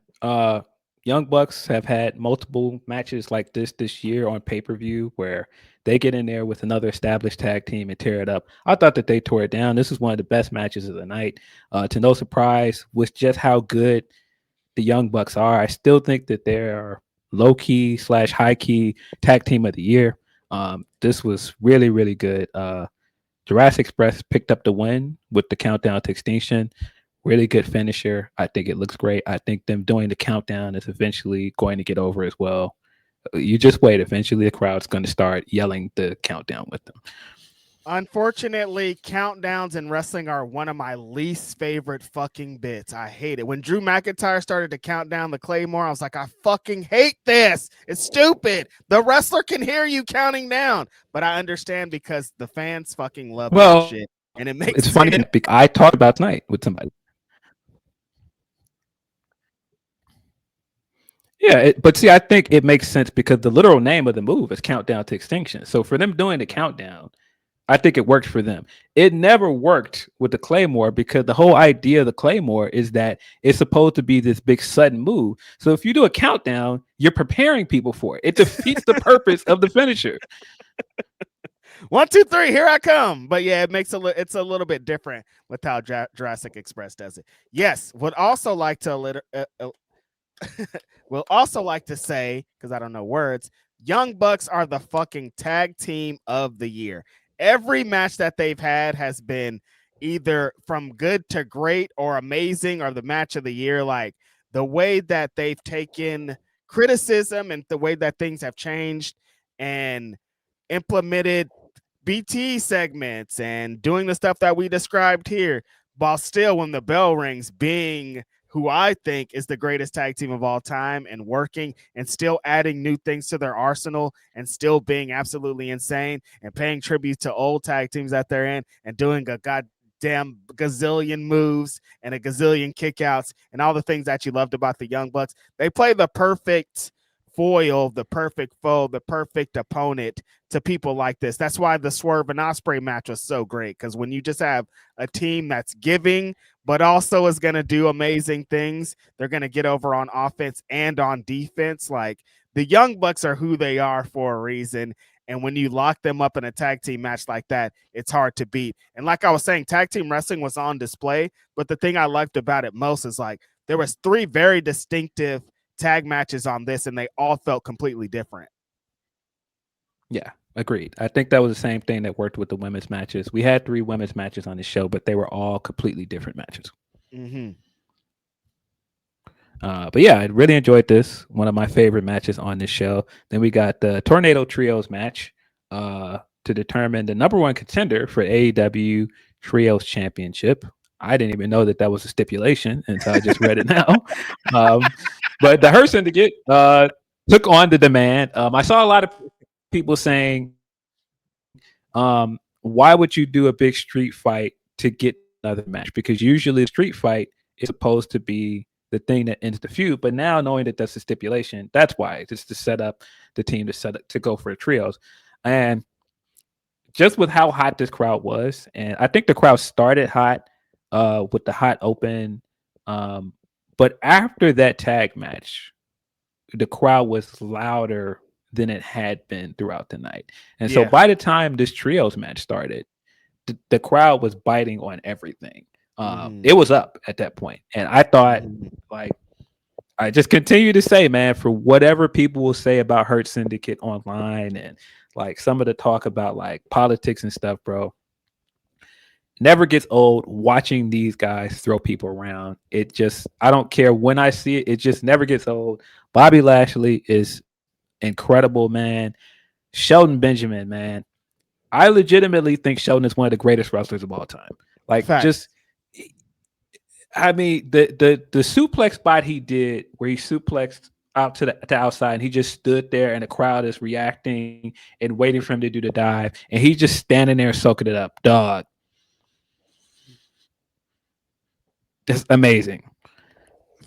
Young Bucks have had multiple matches like this year on pay-per-view where they get in there with another established tag team and tear it up. I thought that they tore it down. This is one of the best matches of the night. To no surprise, with just how good the Young Bucks are, I still think that they're low-key / high-key tag team of the year. This was really, really good. Jurassic Express picked up the win with the countdown to extinction. Really good finisher. I think it looks great. I think them doing the countdown is eventually going to get over as well. You just wait. Eventually, the crowd's going to start yelling the countdown with them. Unfortunately, countdowns in wrestling are one of my least favorite fucking bits. I hate it. When Drew McIntyre started to count down the Claymore, I was like, I fucking hate this. It's stupid. The wrestler can hear you counting down. But I understand because the fans fucking love that Well, shit. And it it's makes funny sense. because I talked about tonight with somebody. Yeah, but see, I think it makes sense because the literal name of the move is Countdown to Extinction. So for them doing the countdown, I think it worked for them. It never worked with the Claymore because the whole idea of the Claymore is that it's supposed to be this big sudden move. So if you do a countdown, you're preparing people for it. It defeats the purpose of the finisher. 1, 2, 3, here I come. But yeah, it's a little bit different with how Jurassic Express does it. Yes, would also like to will also like to say, because I don't know words, Young Bucks are the fucking tag team of the year. Every match that they've had has been either from good to great or amazing or the match of the year. Like the way that they've taken criticism and the way that things have changed and implemented BT segments and doing the stuff that we described here, while still, when the bell rings, being who I think is the greatest tag team of all time and working and still adding new things to their arsenal and still being absolutely insane and paying tribute to old tag teams that they're in and doing a goddamn gazillion moves and a gazillion kickouts and all the things that you loved about the Young Bucks. They play the perfect foil, the perfect foe, the perfect opponent to people like this. That's why the Swerve and Osprey match was so great, because when you just have a team that's giving but also is going to do amazing things, they're going to get over on offense and on defense. Like the Young Bucks are who they are for a reason. And when you lock them up in a tag team match like that, it's hard to beat. And like I was saying, tag team wrestling was on display. But the thing I liked about it most is like there was 3 very distinctive tag matches on this, and they all felt completely different. Yeah, agreed. I think that was the same thing that worked with the women's matches. We had 3 women's matches on the show, but they were all completely different matches. Mm-hmm. But yeah, I really enjoyed this. One of my favorite matches on this show. Then we got the Tornado Trios match to determine the number 1 contender for AEW Trios Championship. I didn't even know that that was a stipulation until I just read it now. Um, but the Hurt Syndicate took on the demand. I saw a lot of people saying, why would you do a big street fight to get another match? Because usually the street fight is supposed to be the thing that ends the feud. But now knowing that that's a stipulation, that's why it's to set up the team to set up to go for the trios. And just with how hot this crowd was, and I think the crowd started hot with the hot open. But after that tag match, the crowd was louder than it had been throughout the night. And so Yeah. by the time this trios match started, the crowd was biting on everything. It was up at that point. And I thought, like, I just continue to say, man, for whatever people will say about Hurt Syndicate online and like some of the talk about like politics and stuff, bro, never gets old watching these guys throw people around. It just, I don't care when I see it, it just never gets old. Bobby Lashley is incredible, man. Shelton Benjamin, man. I legitimately think Shelton is one of the greatest wrestlers of all time. Like, just, Facts. I mean, the suplex spot he did where he suplexed out to the outside and he just stood there and the crowd is reacting and waiting for him to do the dive and he's just standing there soaking it up. Dog. That's amazing.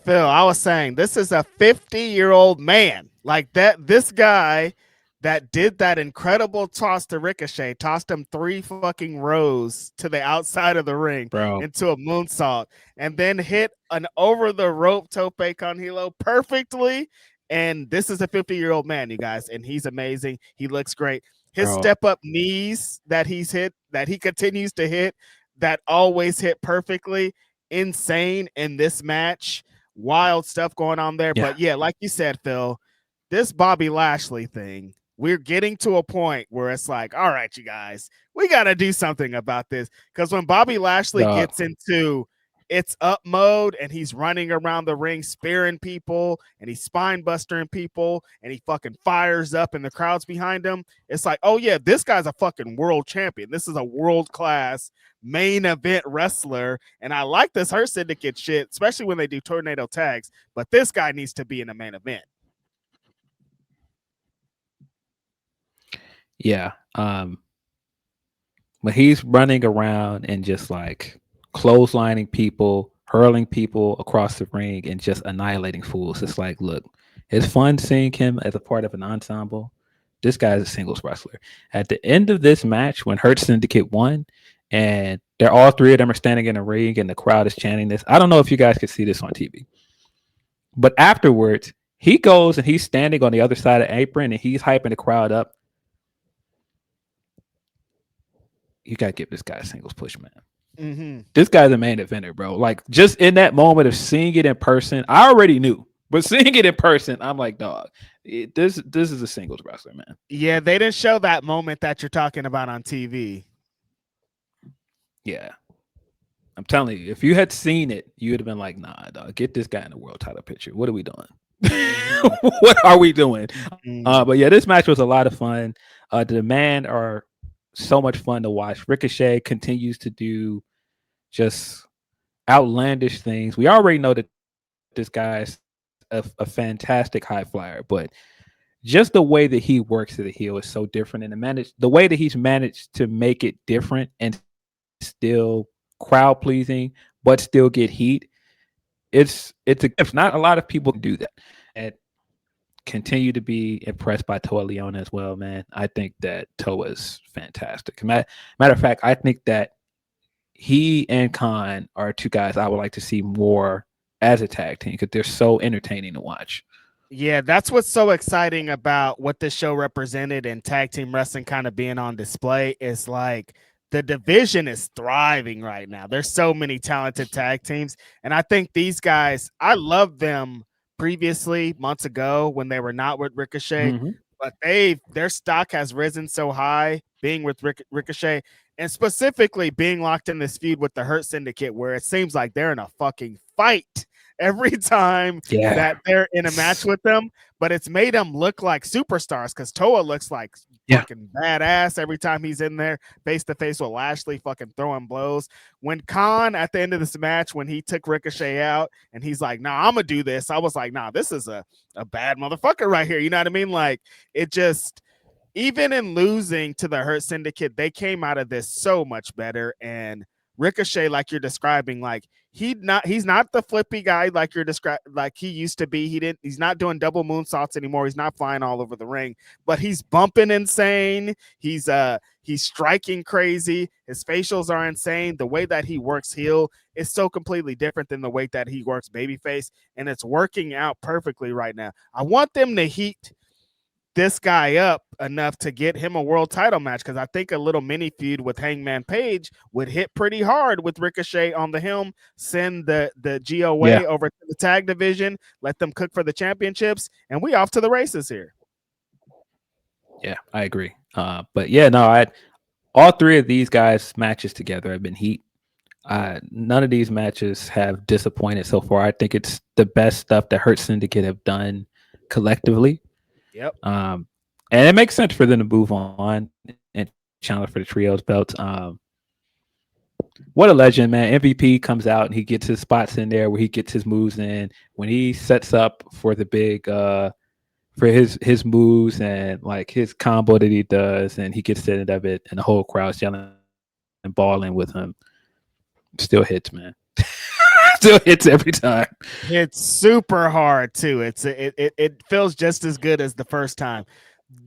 Phil, I was saying this is a 50-year-old man. Like that, this guy that did that incredible toss to Ricochet, tossed him 3 fucking rows to the outside of the ring Bro. into a moonsault, and then hit an over the rope tope con hilo perfectly. And this is a 50-year-old man, you guys, and he's amazing. He looks great. His Bro. step up knees that he's hit, that he continues to hit, that always hit perfectly, insane in this match. Wild stuff going on there. Yeah. But yeah, like you said, Phil, this Bobby Lashley thing, we're getting to a point where it's like, all right, you guys, we got to do something about this. Because when Bobby Lashley Dog. gets into it's up mode and he's running around the ring spearing people and he's spine bustering people and he fucking fires up and the crowd's behind him, it's like, oh yeah, this guy's a fucking world champion. This is a world class main event wrestler. And I like this Hurt Syndicate shit, especially when they do tornado tags, but this guy needs to be in the main event. Yeah. When he's running around and just like clotheslining people, hurling people across the ring, and just annihilating fools, it's like, look, it's fun seeing him as a part of an ensemble. This guy's a singles wrestler. At the end of this match, when Hurt Syndicate won, and they're all three of them are standing in a ring, and the crowd is chanting this. I don't know if you guys could see this on TV, but afterwards, he goes and he's standing on the other side of the apron and he's hyping the crowd up. You gotta give this guy a singles push, man. Mm-hmm. This guy's a main eventer, bro. Like, just in that moment of seeing it in person, I already knew, but seeing it in person, I'm like, dog, this is a singles wrestler, man. Yeah, they didn't show that moment that you're talking about on TV. Yeah, I'm telling you, if you had seen it, you would have been like, nah, dog, get this guy in the world title picture. What are we doing? What are we doing? But yeah, this match was a lot of fun. The men are so much fun to watch. Ricochet continues to do just outlandish things. We already know that this guy's a fantastic high flyer, but just the way that he works to the heel is so different. And the way that he's managed to make it different and still crowd pleasing, but still get heat. It's a gift. Not a lot of people can do that. And continue to be impressed by Toa Leona as well, man. I think that Toa is fantastic. Matter of fact, I think that he and Khan are two guys I would like to see more as a tag team because they're so entertaining to watch. Yeah, that's what's so exciting about what this show represented and tag team wrestling kind of being on display is like the division is thriving right now. There's so many talented tag teams. And I think these guys, I love them previously months ago when they were not with Ricochet, but their stock has risen so high being with Ricochet and specifically being locked in this feud with the Hurt Syndicate where it seems like they're in a fucking fight every time that they're in a match with them, but it's made them look like superstars because Toa looks like fucking badass every time he's in there face to face with Lashley, fucking throwing blows. When Khan at the end of this match, when he took Ricochet out and he's like, nah, I'm gonna do this, I was like, nah, this is a bad motherfucker right here. You know what I mean? Like, it just, even in losing to the Hurt Syndicate, they came out of this so much better. And Ricochet, like you're describing, like he's not the flippy guy like you're describing, like he used to be. He's not doing double moonsaults anymore. He's not flying all over the ring, but he's bumping insane. He's striking crazy. His facials are insane. The way that he works heel is so completely different than the way that he works babyface, and it's working out perfectly right now. I want them to heat this guy up enough to get him a world title match because I think a little mini feud with Hangman Page would hit pretty hard with Ricochet on the helm, send the GOA over to the tag division, let them cook for the championships, and we off to the races here. Yeah, I agree. But yeah, no, all three of these guys' matches together have been heat. None of these matches have disappointed so far. I think it's the best stuff that Hurt Syndicate have done collectively. Yep. And it makes sense for them to move on and challenge for the trios belt. What a legend, man. MVP comes out and he gets his spots in there where he gets his moves in. When he sets up for the big for his moves and like his combo that he does, and he gets to the end of it, and the whole crowd's yelling and balling with him. Still hits, man. Still hits every time. It's super hard too. It feels just as good as the first time.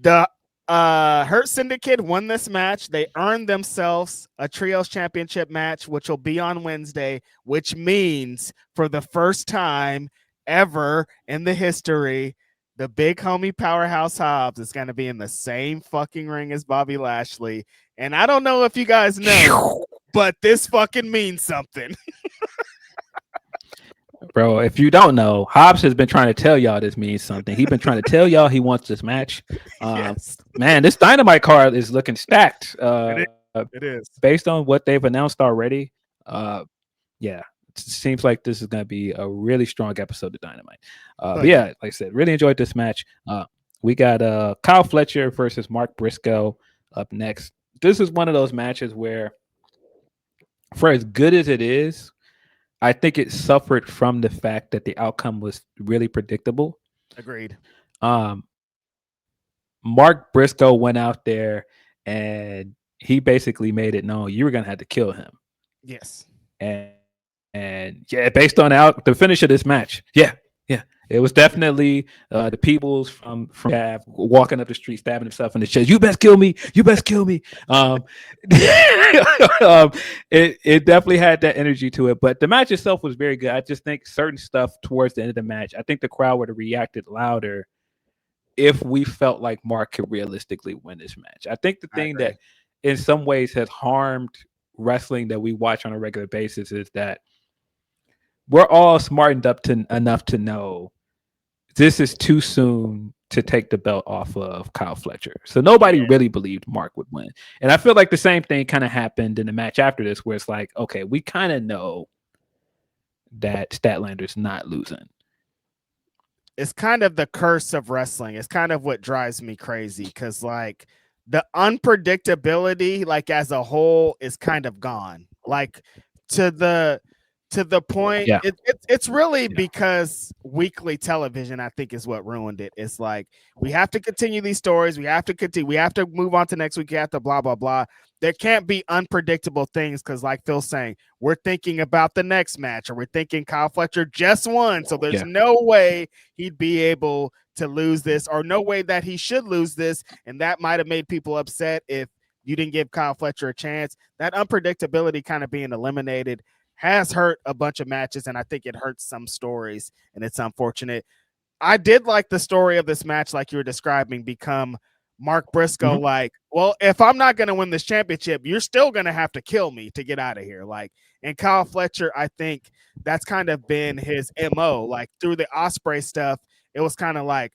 The Hurt Syndicate won this match. They earned themselves a trios championship match, which will be on Wednesday, which means for the first time ever in the history, the big homie Powerhouse Hobbs is going to be in the same fucking ring as Bobby Lashley. And I don't know if you guys know, but this fucking means something. Bro, if you don't know, Hobbs has been trying to tell y'all this means something. He's been trying to tell y'all he wants this match. Yes. Man, this Dynamite card is looking stacked. It is. Based on what they've announced already. Yeah, seems like this is going to be a really strong episode of Dynamite. Oh, But yeah, like I said, really enjoyed this match. We got Kyle Fletcher versus Mark Briscoe up next. This is one of those matches where, for as good as it is, I think it suffered from the fact that the outcome was really predictable. Agreed. Mark Briscoe went out there and he basically made it known you were going to have to kill him. Yes. And yeah, based on the finish of this match, yeah, it was definitely the peoples from Cav walking up the street, stabbing himself in the chest. You best kill me. You best kill me. It definitely had that energy to it. But the match itself was very good. I just think certain stuff towards the end of the match, I think the crowd would have reacted louder if we felt like Mark could realistically win this match. I think the thing that in some ways has harmed wrestling that we watch on a regular basis is that we're all smartened up enough to know this is too soon to take the belt off of Kyle Fletcher. So nobody really believed Mark would win. And I feel like the same thing kind of happened in the match after this, where it's like, okay, we kind of know that Statlander's not losing. It's kind of the curse of wrestling. It's kind of what drives me crazy because, like, the unpredictability, like as a whole, is kind of gone. Like to the point, it's really because weekly television, I think, is what ruined it. It's like we have to continue these stories. We have to continue. We have to move on to next week. We have to blah blah blah. There can't be unpredictable things because, like Phil's saying, we're thinking about the next match, or we're thinking Kyle Fletcher just won, so there's no way he'd be able to lose this, or no way that he should lose this, and that might have made people upset if you didn't give Kyle Fletcher a chance. That unpredictability kind of being eliminated has hurt a bunch of matches, and I think it hurts some stories, and it's unfortunate. I did like the story of this match, like you were describing, become Mark Briscoe, like, well, if I'm not going to win this championship, you're still going to have to kill me to get out of here. Like, and Kyle Fletcher, I think that's kind of been his MO. Like, through the Ospreay stuff, it was kind of like,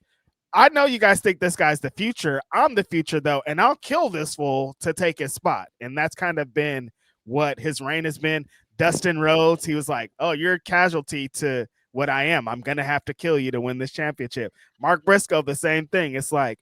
I know you guys think this guy's the future. I'm the future, though, and I'll kill this fool to take his spot. And that's kind of been what his reign has been. Dustin Rhodes, he was like, oh, you're a casualty to what I am. I'm going to have to kill you to win this championship. Mark Briscoe, the same thing. It's like,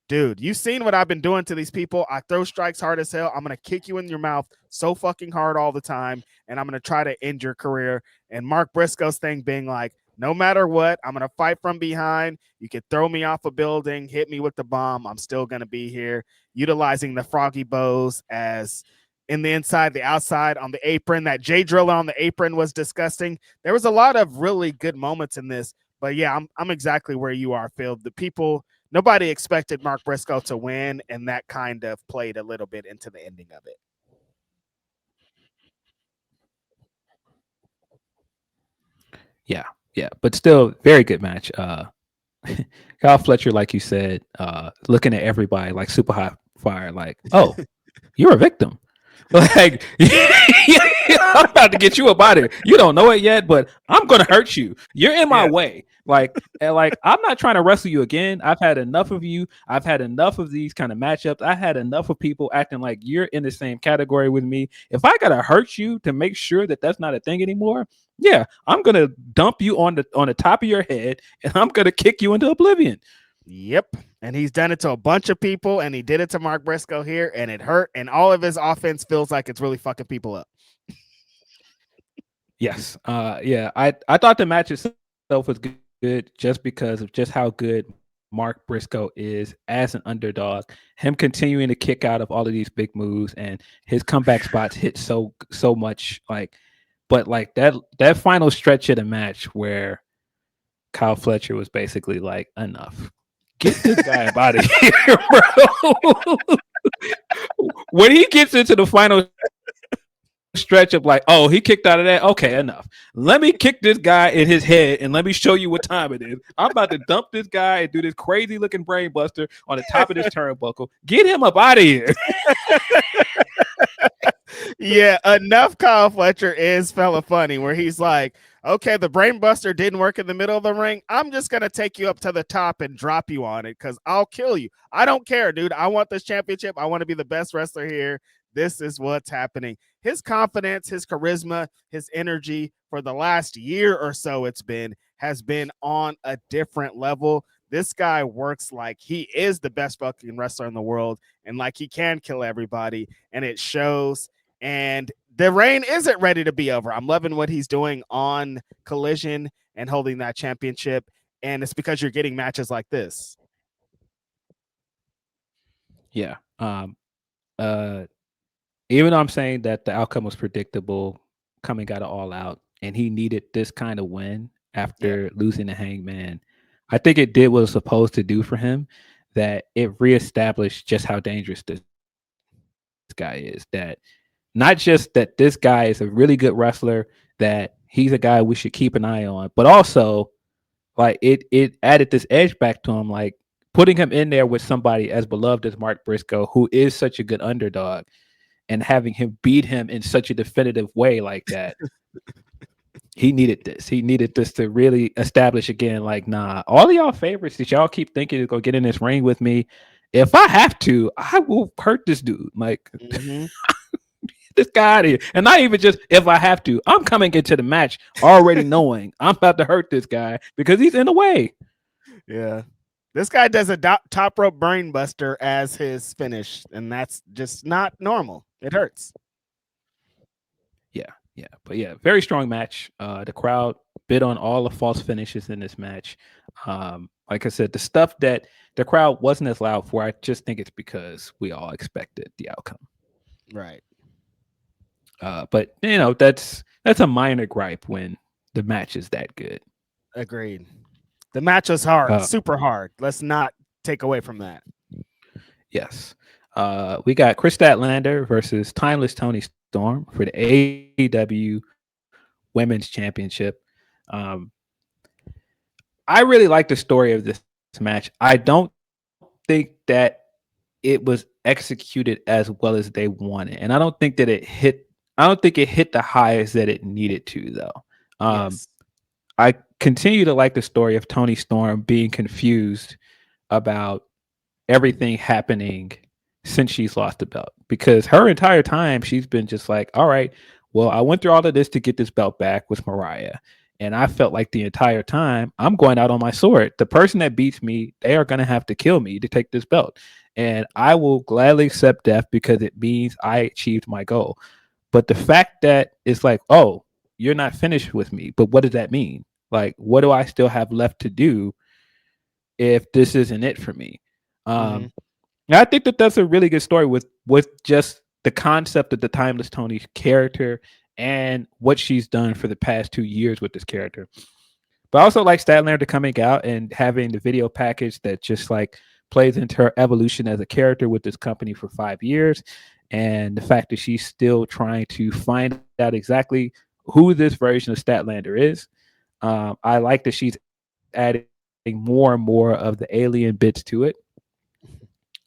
dude, you've seen what I've been doing to these people. I throw strikes hard as hell. I'm going to kick you in your mouth so fucking hard all the time, and I'm going to try to end your career. And Mark Briscoe's thing being like, no matter what, I'm going to fight from behind. You could throw me off a building, hit me with the bomb. I'm still going to be here, utilizing the froggy bows as in the inside, the outside, on the apron. That J driller on the apron was disgusting. There was a lot of really good moments in this. But yeah, I'm exactly where you are, Phil. The people, nobody expected Mark Briscoe to win, and that kind of played a little bit into the ending of it. Yeah, but still very good match. Kyle Fletcher, like you said, looking at everybody like super hot fire, like, oh, you're a victim. Like, I'm about to get you up out of here. You don't know it yet, but I'm gonna hurt you. You're in my way. Like, I'm not trying to wrestle you again. I've had enough of you. I've had enough of these kind of matchups. I had enough of people acting like you're in the same category with me. If I gotta hurt you to make sure that that's not a thing anymore, yeah, I'm gonna dump you on the top of your head, and I'm gonna kick you into oblivion. Yep. And he's done it to a bunch of people, and he did it to Mark Briscoe here, and it hurt. And all of his offense feels like it's really fucking people up. Yes. Yeah. I thought the match itself was good just because of just how good Mark Briscoe is as an underdog. Him continuing to kick out of all of these big moves, and his comeback spots hit so much. Like, but like that final stretch of the match where Kyle Fletcher was basically like, enough. Get this guy out of here, bro. When he gets into the final stretch of like, oh, he kicked out of that. Okay, enough. Let me kick this guy in his head and let me show you what time it is. I'm about to dump this guy and do this crazy looking brain buster on the top of this turnbuckle. Get him up out of here. Yeah, enough. Kyle Fletcher is fella funny where he's like, okay, the brain buster didn't work in the middle of the ring. I'm just going to take you up to the top and drop you on it because I'll kill you. I don't care, dude. I want this championship. I want to be the best wrestler here. This is what's happening. His confidence, his charisma, his energy for the last year or so has been on a different level. This guy works like he is the best fucking wrestler in the world and like he can kill everybody, and it shows. And the reign isn't ready to be over. I'm loving what he's doing on Collision and holding that championship, and it's because you're getting matches like this. Yeah. Uh, Even though I'm saying that the outcome was predictable coming out of All Out, and he needed this kind of win Yeah. after losing to Hangman, I think it did what it was supposed to do for him. That it reestablished just how dangerous this guy is. That not just that this guy is a really good wrestler, that he's a guy we should keep an eye on, but also like it added this edge back to him, like putting him in there with somebody as beloved as Mark Briscoe, who is such a good underdog, and having him beat him in such a definitive way like that. He needed this. He needed this to really establish again, like, nah, all of y'all favorites that y'all keep thinking is gonna get in this ring with me. If I have to, I will hurt this dude. Like, Mm-hmm. this guy out of here. And not even just if I have to. I'm coming into the match already knowing I'm about to hurt this guy because he's in the way. Yeah. This guy does a top rope brain buster as his finish, and that's just not normal. It hurts. Yeah, yeah. But yeah, very strong match. The crowd bid on all the false finishes in this match. Like I said, the stuff that the crowd wasn't as loud for, I just think it's because we all expected the outcome. Right. But you know, that's a minor gripe when the match is that good. Agreed. The match was hard, Uh, super hard. Let's not take away from that. yes. We got Chris Statlander versus Timeless Tony Storm for the AEW Women's Championship. Um, I really like the story of this match. I don't think that it was executed as well as they wanted, and I don't think that it hit. I don't think it hit the highs that it needed to, though. Um, Yes. I continue to like the story of Tony Storm being confused about everything happening since she's lost the belt, because her entire time she's been just like, all right, well, I went through all of this to get this belt back with Mariah. And I felt like the entire time I'm going out on my sword. The person that beats me, they are going to have to kill me to take this belt. And I will gladly accept death because it means I achieved my goal. But the fact that it's like, oh, you're not finished with me, but what does that mean? Like, what do I still have left to do if this isn't it for me? Mm-hmm. Um, and I think that that's a really good story with just the concept of the Timeless Tony character and what she's done for the past 2 years with this character. But I also like Statlander coming out and having the video package that just like plays into her evolution as a character with this company for 5 years, and the fact that she's still trying to find out exactly who this version of Statlander is. I like that she's adding more and more of the alien bits to it.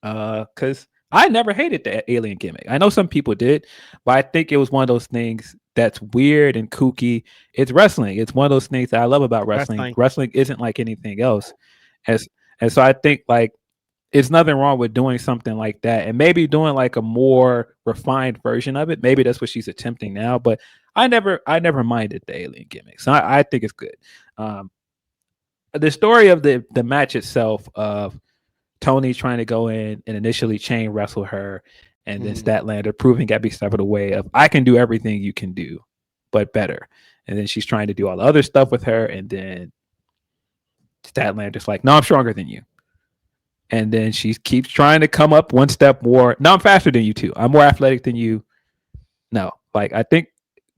Because I never hated the alien gimmick. I know some people did, but I think it was one of those things that's weird and kooky. It's wrestling. It's one of those things that I love about wrestling. Wrestling. Wrestling isn't like anything else. As and so I think like it's nothing wrong with doing something like that and maybe doing like a more refined version of it. Maybe that's what she's attempting now. But I never minded the alien gimmick. So I think it's good. Um, the story of the match itself of Tony trying to go in and initially chain wrestle her, and then Mm-hmm. Statlander proving Gabby Steph the way of I can do everything you can do, but better. And then she's trying to do all the other stuff with her, and then Statlander's like, "No, I'm stronger than you." And then she keeps trying to come up one step more. No, I'm faster than you too. I'm more athletic than you. No, like I think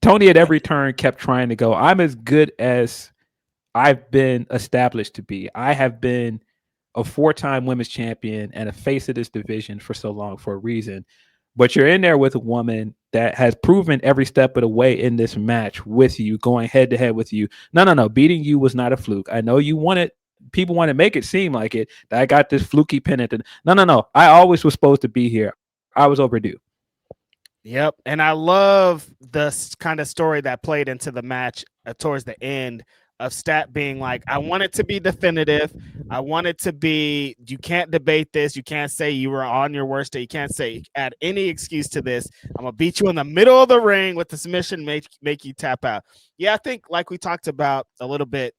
Tony at every turn kept trying to go. I'm as good as I've been established to be. I have been a 4-time women's champion and a face of this division for so long for a reason. But you're in there with a woman that has proven every step of the way in this match with you, going head to head with you. No. Beating you was not a fluke. I know you wanted people want to make it seem like it that I got this fluky pennant. No. I always was supposed to be here. I was overdue. Yep. And I love the kind of story that played into the match towards the end of Stat being like, I want it to be definitive. I want it to be, you can't debate this. You can't say you were on your worst day. You can't say, add any excuse to this. I'm going to beat you in the middle of the ring with the submission, make you tap out. Yeah, I think, like we talked about a little bit,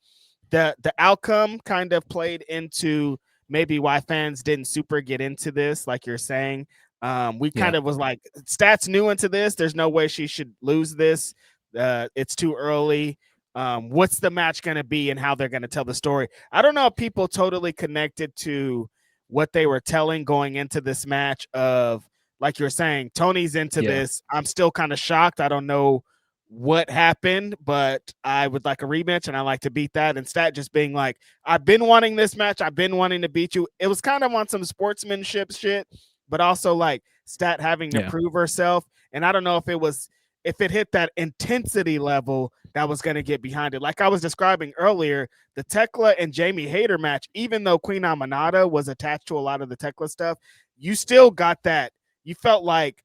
the outcome kind of played into maybe why fans didn't super get into this, like you're saying. We Yeah. kind of was like, Stat's new into this. There's no way she should lose this. It's too early. What's the match going to be and how they're going to tell the story? I don't know if people totally connected to what they were telling going into this match of, like you're saying, Tony's into Yeah. this. I'm still kind of shocked. I don't know what happened, but I would like a rematch and I like to beat that. And Stat just being like, I've been wanting this match. I've been wanting to beat you. It was kind of on some sportsmanship shit, but also like Stat having to Yeah. prove herself. And I don't know if it hit that intensity level that was going to get behind it. Like I was describing earlier, the Tekla and Jamie Hayter match, even though Queen Amanada was attached to a lot of the Tekla stuff, you still got that. You felt like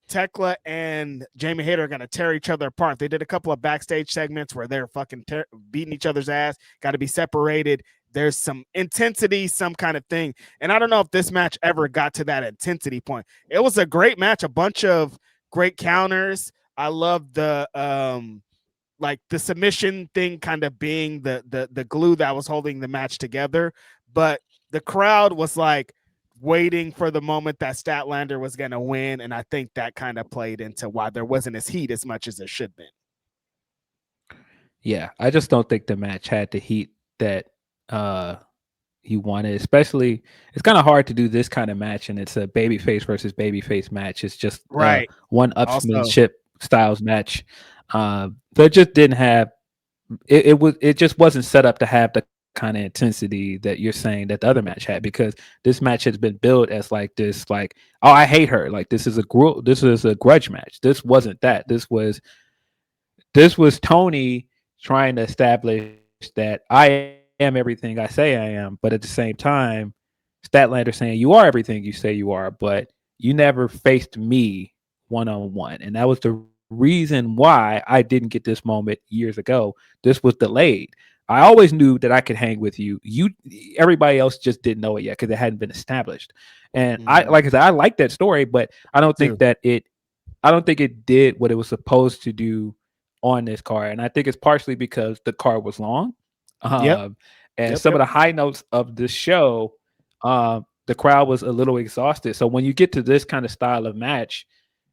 Tekla and Jamie Hayter are going to tear each other apart. They did a couple of backstage segments where they're fucking beating each other's ass, got to be separated. There's some intensity, some kind of thing. And I don't know if this match ever got to that intensity point. It was a great match, a bunch of great counters. I love the like the submission thing kind of being the glue that was holding the match together. But the crowd was like waiting for the moment that Statlander was going to win. And I think that kind of played into why there wasn't as heat as much as there should have been. Yeah. I just don't think the match had the heat that uh he wanted. Especially, it's kind of hard to do this kind of match, and it's a babyface versus babyface match. It's just Right. one Also, upsmanship styles match. So it just didn't have it just wasn't set up to have the kind of intensity that you're saying that the other match had, because this match has been built as like this, like, oh, I hate her, like this is a grudge match. This wasn't that. This was Tony trying to establish that I am everything I say I am, but at the same time, Statlander saying you are everything you say you are, but you never faced me one on one, and that was the reason why I didn't get this moment years ago. This was delayed. I always knew that I could hang with you. Everybody else just didn't know it yet because it hadn't been established. And I, like I said, I like that story, but I don't think too. that I don't think it did what it was supposed to do on this card. And I think it's partially because the card was long. Yep. Um, and Yep. some of Yep. the high notes of the show, the crowd was a little exhausted. So when you get to this kind of style of match,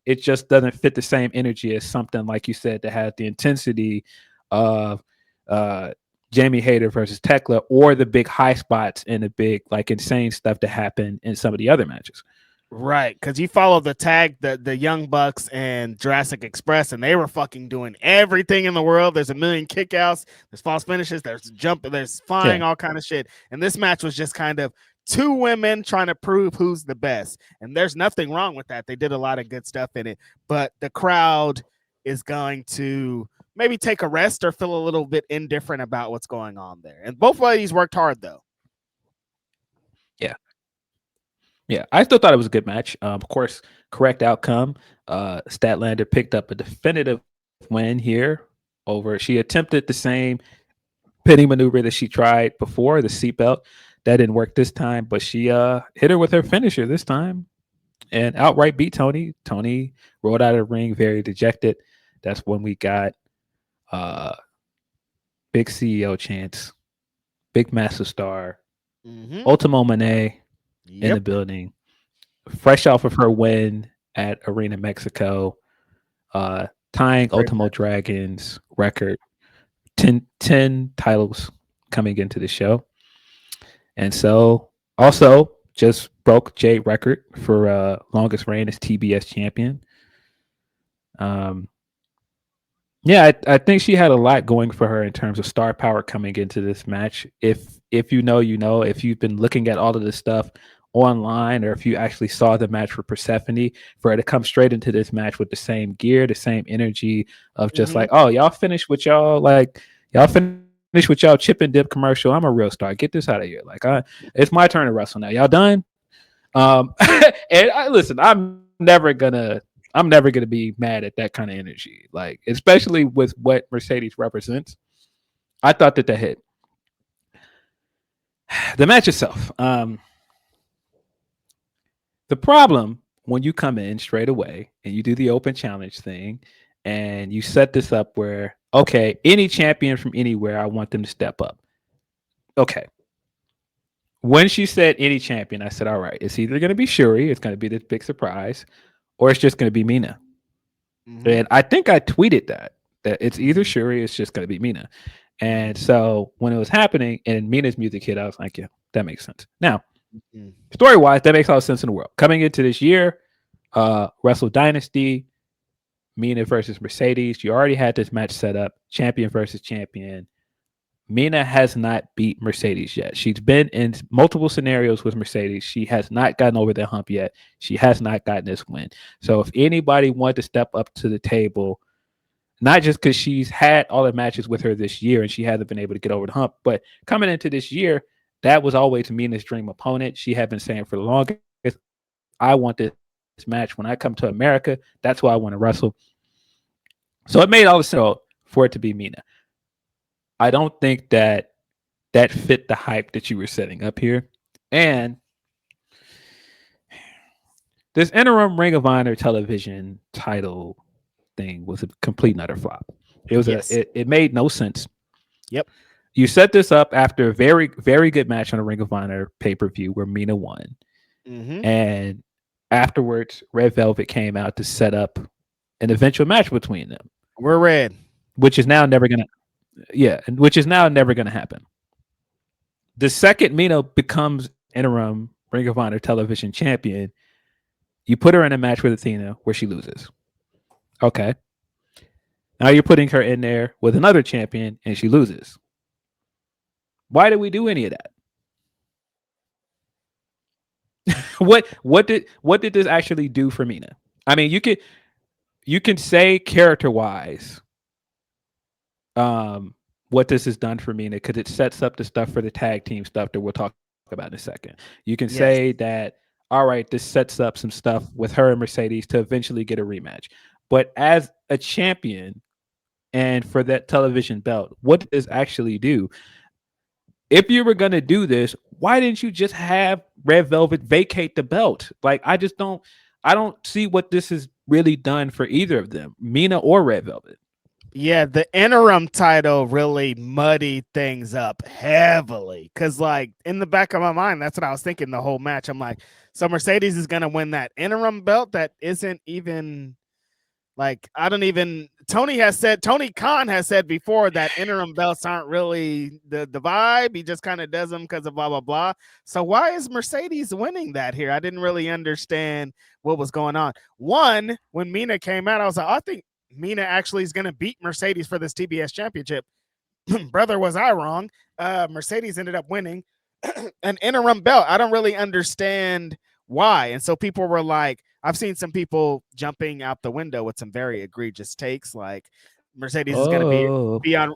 it just doesn't fit the same energy as something like you said that has the intensity of uh, Jamie Hayter versus Tekla, or the big high spots and the big like insane stuff that happened in some of the other matches. Right, because you follow the tag, the Young Bucks and Jurassic Express, and they were fucking doing everything in the world. There's a million kickouts, there's false finishes, there's jumping, there's flying, Yeah, all kind of shit. And this match was just kind of two women trying to prove who's the best. And there's nothing wrong with that. They did a lot of good stuff in it, but the crowd is going to maybe take a rest or feel a little bit indifferent about what's going on there. And both ladies worked hard though. yeah, yeah. I still thought it was a good match. Of course, correct outcome. Statlander picked up a definitive win here over. She attempted the same pinning maneuver that she tried before, the seatbelt. That didn't work this time, but she hit her with her finisher this time and outright beat Tony. Tony rolled out of the ring very dejected. That's when we got uh big CEO chance, big massive star, Mm-hmm. Ultimo Monet in the Yep. building, fresh off of her win at Arena Mexico, tying Great Ultimo match. Dragon's record, 10 titles coming into the show. And so also just broke Jade record for longest reign as TBS champion. Um, yeah, I think she had a lot going for her in terms of star power coming into this match. If you know, you know. If you've been looking at all of this stuff online, or if you actually saw the match for Persephone, for her to come straight into this match with the same gear, the same energy of just Mm-hmm. like, oh, y'all finished with y'all chip and dip commercial. I'm a real star. Get this out of here. Like, it's my turn to wrestle now. Y'all done? And listen, I'm never gonna be mad at that kind of energy. Like, especially with what Mercedes represents. I thought that hit. The match itself. The problem when you come in straight away and you do the open challenge thing and you set this up where, okay, any champion from anywhere, I want them to step up. Okay. When she said any champion, I said, all right, it's either going to be Shuri, it's going to be this big surprise, or it's just going to be Mina. Mm-hmm. And I think I tweeted that it's either Shuri, it's just going to be Mina. And so when it was happening and Mina's music hit, I was like, yeah, that makes sense. Now, Mm-hmm. story wise, that makes all the sense in the world. Coming into this year, Wrestle Dynasty, Mina versus Mercedes. You already had this match set up, champion versus champion. Mina has not beat Mercedes yet. She's been in multiple scenarios with Mercedes. She has not gotten over the hump yet. She has not gotten this win. So if anybody wanted to step up to the table, not just because she's had all the matches with her this year and she hasn't been able to get over the hump, but coming into this year, that was always Mina's dream opponent. She had been saying for the longest, I want this match. When I come to America, that's why I want to wrestle. So it made all the sense for it to be Mina. I don't think that fit the hype that you were setting up here. And this interim Ring of Honor television title thing was a complete and utter flop. Yes. It made no sense. Yep. You set this up after a very, very good match on a Ring of Honor pay-per-view where Mina won. Mm-hmm. And afterwards, Red Velvet came out to set up an eventual match between them. We're red. Which is now never gonna which is now never gonna happen. The second Mina becomes interim Ring of Honor television champion, you put her in a match with Athena where she loses. Okay. Now you're putting her in there with another champion and she loses. Why did we do any of that? What did this actually do for Mina? I mean, you can say character wise, what this has done for Mina because it sets up the stuff for the tag team stuff that we'll talk about in a second. You can say Yes. that, all right, this sets up some stuff with her and Mercedes to eventually get a rematch. But as a champion and for that television belt, what does this actually do? If you were going to do this, why didn't you just have Red Velvet vacate the belt? Like, I don't see what this has really done for either of them, Mina or Red Velvet. Yeah, the interim title really muddied things up heavily. Cause like in the back of my mind, that's what I was thinking the whole match. I'm like, so Mercedes is gonna win that interim belt that isn't even like Tony Khan has said before that interim belts aren't really the vibe. He just kind of does them because of blah blah blah. So why is Mercedes winning that here? I didn't really understand what was going on. One, when Mina came out, I was like, I think Mina actually is going to beat Mercedes for this TBS championship. Brother, was I wrong? Mercedes ended up winning an interim belt. I don't really understand why. And so people were like, I've seen some people jumping out the window with some very egregious takes, like Mercedes is going to be on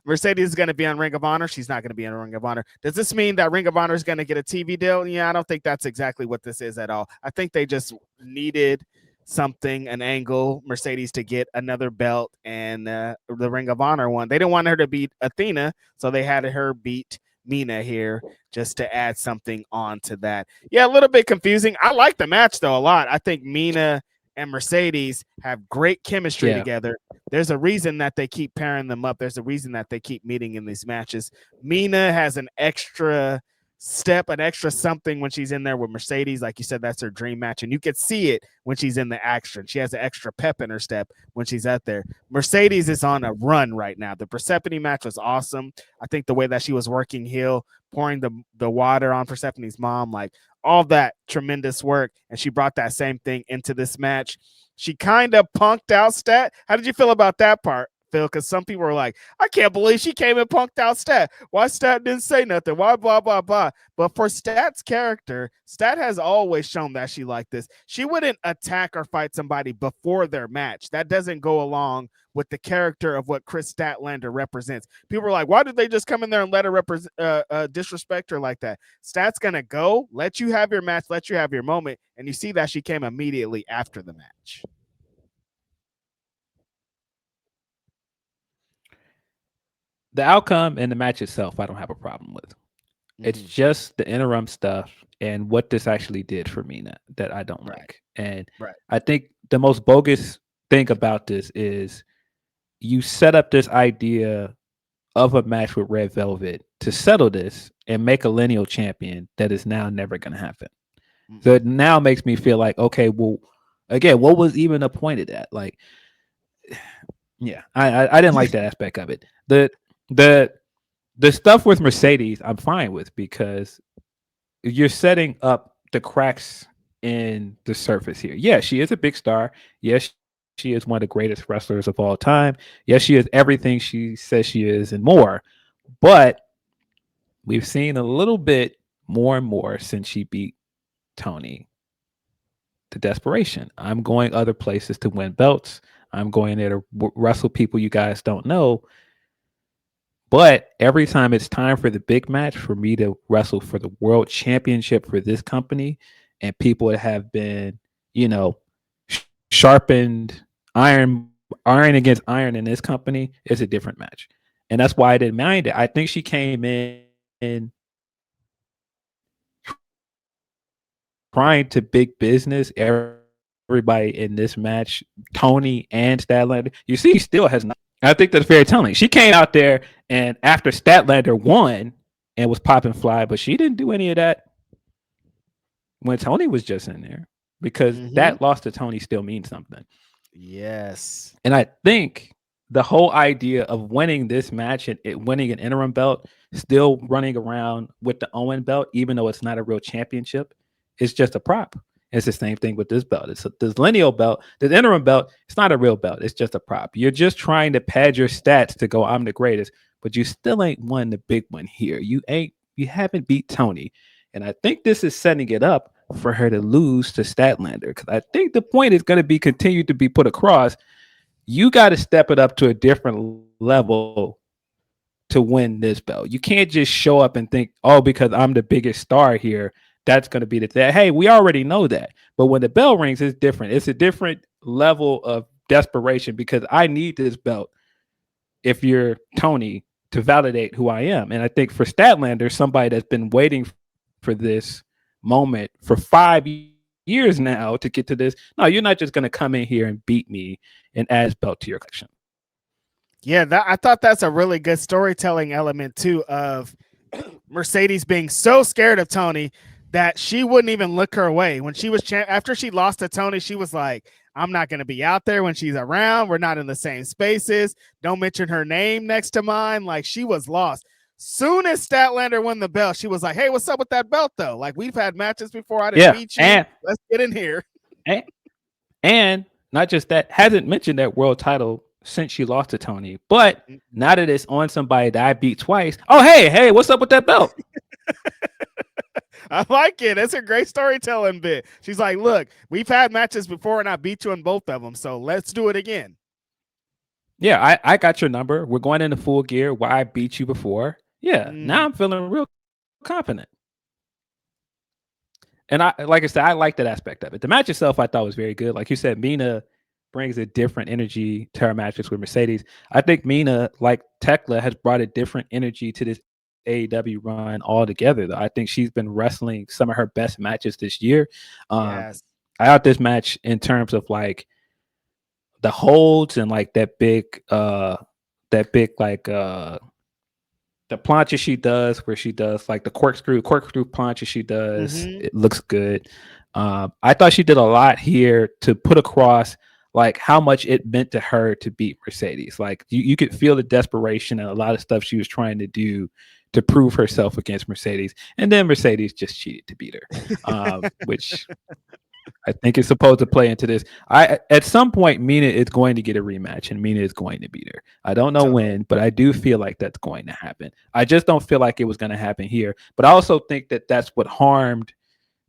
Mercedes is going to be on Ring of Honor. She's not going to be on Ring of Honor. Does this mean that Ring of Honor is going to get a TV deal? Yeah, I don't think that's exactly what this is at all. I think they just needed something, an angle, Mercedes to get another belt and the Ring of Honor one. They didn't want her to beat Athena, so they had her beat Mina here just to add something on to that. Yeah, a little bit confusing. I like the match though a lot. I think Mina and Mercedes have great chemistry together. There's a reason that they keep pairing them up. There's a reason that they keep meeting in these matches. Mina has an extra step, an extra something when she's in there with Mercedes. Like you said, that's her dream match. And you can see it when she's in the action. She has an extra pep in her step when she's out there. Mercedes is on a run right now. The Persephone match was awesome. I think the way that she was working heel, pouring the water on Persephone's mom, like all that tremendous work. And she brought that same thing into this match. She kind of punked out Stat. How did you feel about that part, Phil? Because some people were like, I can't believe she came and punked out Stat. Why Stat didn't say nothing? Why blah, blah, blah. But for Stat's character, Stat has always shown that she liked this. She wouldn't attack or fight somebody before their match. That doesn't go along with the character of what Chris Statlander represents. People are like, why did they just come in there and let her disrespect her like that? Stat's going to go, let you have your match, let you have your moment. And you see that she came immediately after the match. the outcome and the match itself, I don't have a problem with. It's Mm-hmm. just the interim stuff and what this actually did for me that I don't Right. like. And Right. I think the most bogus thing about this is you set up this idea of a match with Red Velvet to settle this and make a lineal champion that is now never going to happen. So Mm-mm. it now makes me feel like, okay, well, again, what was even the point of that? Like, yeah, I didn't like that aspect of it. The the stuff with Mercedes, I'm fine with because you're setting up the cracks in the surface here. Yeah, she is a big star. Yes, she is one of the greatest wrestlers of all time. Yes, she is everything she says she is and more. But we've seen a little bit more and more since she beat Tony the desperation. I'm going other places to win belts. I'm going there to wrestle people you guys don't know. But every time it's time for the big match for me to wrestle for the world championship for this company, and people that have been, you know, sharpened iron against iron in this company, it's a different match. And that's why I didn't mind it. I think she came in trying to big business everybody in this match, Tony and Statlander. You see, she still has not. I think that's very telling. She came out there and after Statlander won and was popping fly, but she didn't do any of that when Tony was just in there because Mm-hmm. that loss to Tony still means something. Yes. And I think the whole idea of winning this match and winning an interim belt, still running around with the Owen belt, even though it's not a real championship, is just a prop. It's the same thing with this belt. It's this lineal belt, the interim belt. It's not a real belt. It's just a prop. You're just trying to pad your stats to go, I'm the greatest, but you still ain't won the big one here. You haven't beat Tony. And I think this is setting it up for her to lose to Statlander because I think the point is going to be continued to be put across. You got to step it up to a different level to win this belt. You can't just show up and think, oh, because I'm the biggest star here, that's going to be the thing. Hey, we already know that. But when the bell rings, it's different. It's a different level of desperation because I need this belt if you're Tony to validate who I am. And I think for Statlander, somebody that's been waiting for this moment for 5 years now to get to this, no, you're not just going to come in here and beat me and add this belt to your collection. Yeah, I thought that's a really good storytelling element too of Mercedes being so scared of Tony that she wouldn't even look her way when she was after she lost to Tony. She was like, "I'm not going to be out there when she's around. We're not in the same spaces. Don't mention her name next to mine." Like she was lost. Soon as Statlander won the belt, she was like, "Hey, what's up with that belt though? Like we've had matches before. I didn't Yeah, beat you. Let's get in here." and and not just that, hasn't mentioned that world title since she lost to Tony. But now that it's on somebody that I beat twice, oh hey, what's up with that belt? I like it. It's a great storytelling bit. She's like, "Look, we've had matches before, and I beat you in both of them. So let's do it again." Yeah, I got your number. We're going into full gear. Why I beat you before? Yeah, now I'm feeling real confident. And like I said, I like that aspect of it. The match itself, I thought was very good. Like you said, Mina brings a different energy to her matches with Mercedes. I think Mina, like Tekla, has brought a different energy to this AEW run altogether. Though I think she's been wrestling some of her best matches this year. Um, Yes. I got this match in terms of like the holds and like that big like the plancha she does where she does like the corkscrew plancha she does. Mm-hmm. It looks good. I thought she did a lot here to put across like how much it meant to her to beat Mercedes. Like you could feel the desperation and a lot of stuff she was trying to do to prove herself against Mercedes. And then Mercedes just cheated to beat her, which I think is supposed to play into this. I at some point Mina is going to get a rematch and Mina is going to beat her. I don't know Totally. when, but I do feel like that's going to happen. I just don't feel like it was going to happen here. But I also think that that's what harmed